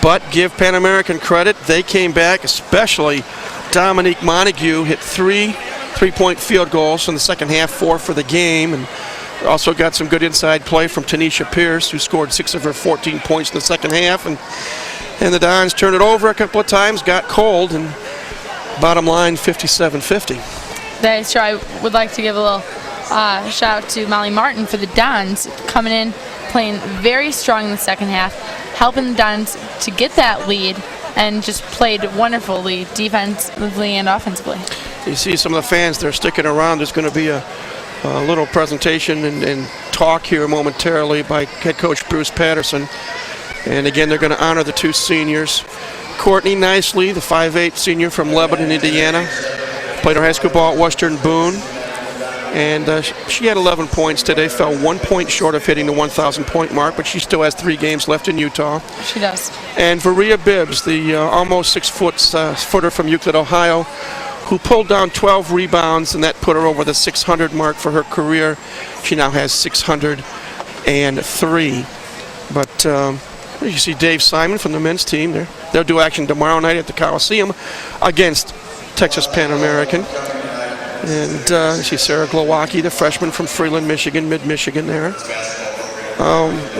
But give Pan American credit, they came back, especially Dominique Montague hit 3 3-point field goals in the second half, 4 for the game, and also got some good inside play from Tanisha Pierce, who scored 6 of her 14 points in the second half, and the Dons turned it over a couple of times, got cold, and bottom line 57-50. That's sure. I would like to give a little shout out to Molly Martin for the Dons coming in, playing very strong in the second half, helping the Dons to get that lead, and just played wonderfully defensively and offensively. You see some of the fans, they're sticking around. There's going to be a little presentation and talk here momentarily by head coach Bruce Patterson. And again, they're going to honor the 2 seniors. Courtney Nicely, the 5'8" senior from Lebanon, Indiana, played her high school ball at Western Boone. And she had 11 points today, fell 1 point short of hitting the 1,000-point mark, but she still has 3 games left in Utah. She does. And Varia Bibbs, the almost 6-footer from Euclid, Ohio, who pulled down 12 rebounds, and that put her over the 600 mark for her career. She now has 603. But you see Dave Simon from the men's team. They'll do action tomorrow night at the Coliseum against Texas Pan American. And see Sarah Glowacki, the freshman from Freeland, Michigan, mid-Michigan there.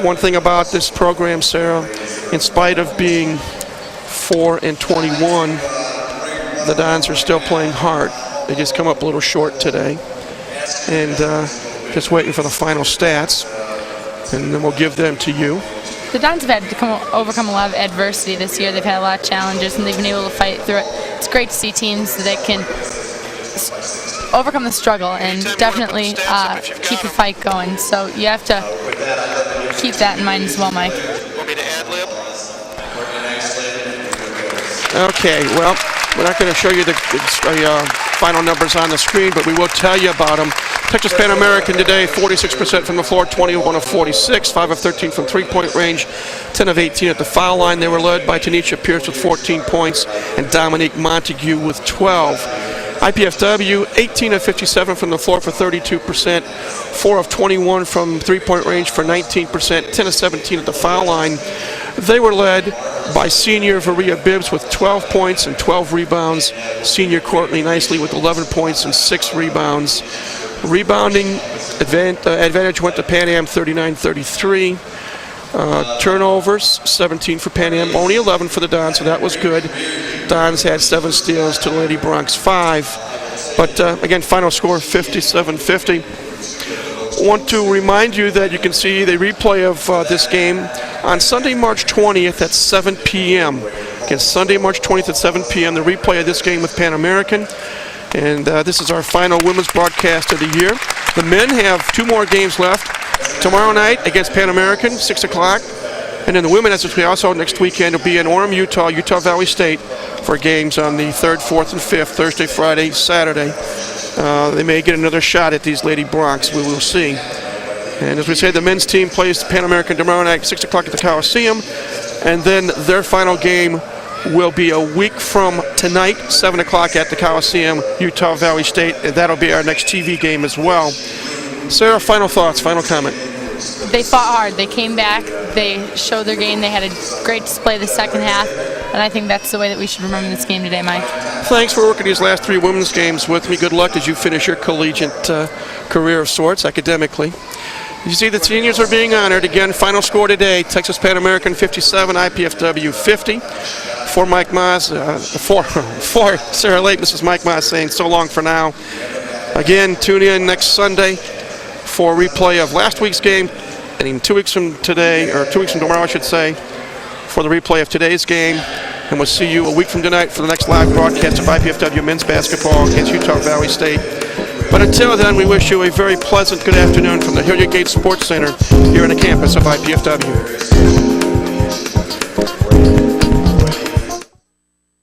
One thing about this program, Sarah, in spite of being 4-21, the Dons are still playing hard. They just come up a little short today. And just waiting for the final stats. And then we'll give them to you. The Dons have had to overcome a lot of adversity this year. They've had a lot of challenges, and they've been able to fight through it. It's great to see teams that can overcome the struggle and definitely keep the fight going. So you have to keep that in mind as well, Mike. Okay, well, we're not going to show you the final numbers on the screen, but we will tell you about them. Texas Pan American today, 46% from the floor, 21 of 46, 5 of 13 from three-point range, 10 of 18 at the foul line. They were led by Tanisha Pierce with 14 points and Dominique Montague with 12. IPFW, 18 of 57 from the floor for 32%, 4 of 21 from three-point range for 19%, 10 of 17 at the foul line. They were led by senior Varia Bibbs with 12 points and 12 rebounds, senior Courtney Nicely with 11 points and 6 rebounds. Rebounding advantage went to Pan Am, 39-33. Turnovers, 17 for Pan Am, only 11 for the Dons, so that was good. Dons had 7 steals to Lady Bronx 5. But again, final score 57-50. Want to remind you that you can see the replay of this game on Sunday, March 20th at 7 p.m. Again, Sunday, March 20th at 7 p.m., the replay of this game with Pan American. And this is our final women's broadcast of the year. The men have 2 more games left. Tomorrow night against Pan American, 6 o'clock. And then the women, as we also next weekend, will be in Orem, Utah Valley State for games on the 3rd, 4th, and 5th, Thursday, Friday, Saturday. They may get another shot at these Lady Bronx. We will see. And as we say, the men's team plays Pan American tomorrow night, 6 o'clock at the Coliseum. And then their final game will be a week from tonight, 7 o'clock at the Coliseum, Utah Valley State, and that'll be our next TV game as well. Sarah, final thoughts, final comment. They fought hard. They came back. They showed their game. They had a great display the second half, and I think that's the way that we should remember this game today, Mike. Thanks for working these last 3 women's games with me. Good luck as you finish your collegiate career of sorts academically. You see the seniors are being honored. Again, final score today, Texas Pan American 57, IPFW 50. For Mike Maz, for Sarah Lake, Mrs. Mike Maz saying so long for now. Again, tune in next Sunday for a replay of last week's game, and in 2 weeks from today, or 2 weeks from tomorrow, I should say, for the replay of today's game. And we'll see you a week from tonight for the next live broadcast of IPFW men's basketball against Utah Valley State. But until then, we wish you a very pleasant good afternoon from the Hilliard Gate Sports Center here on the campus of IPFW.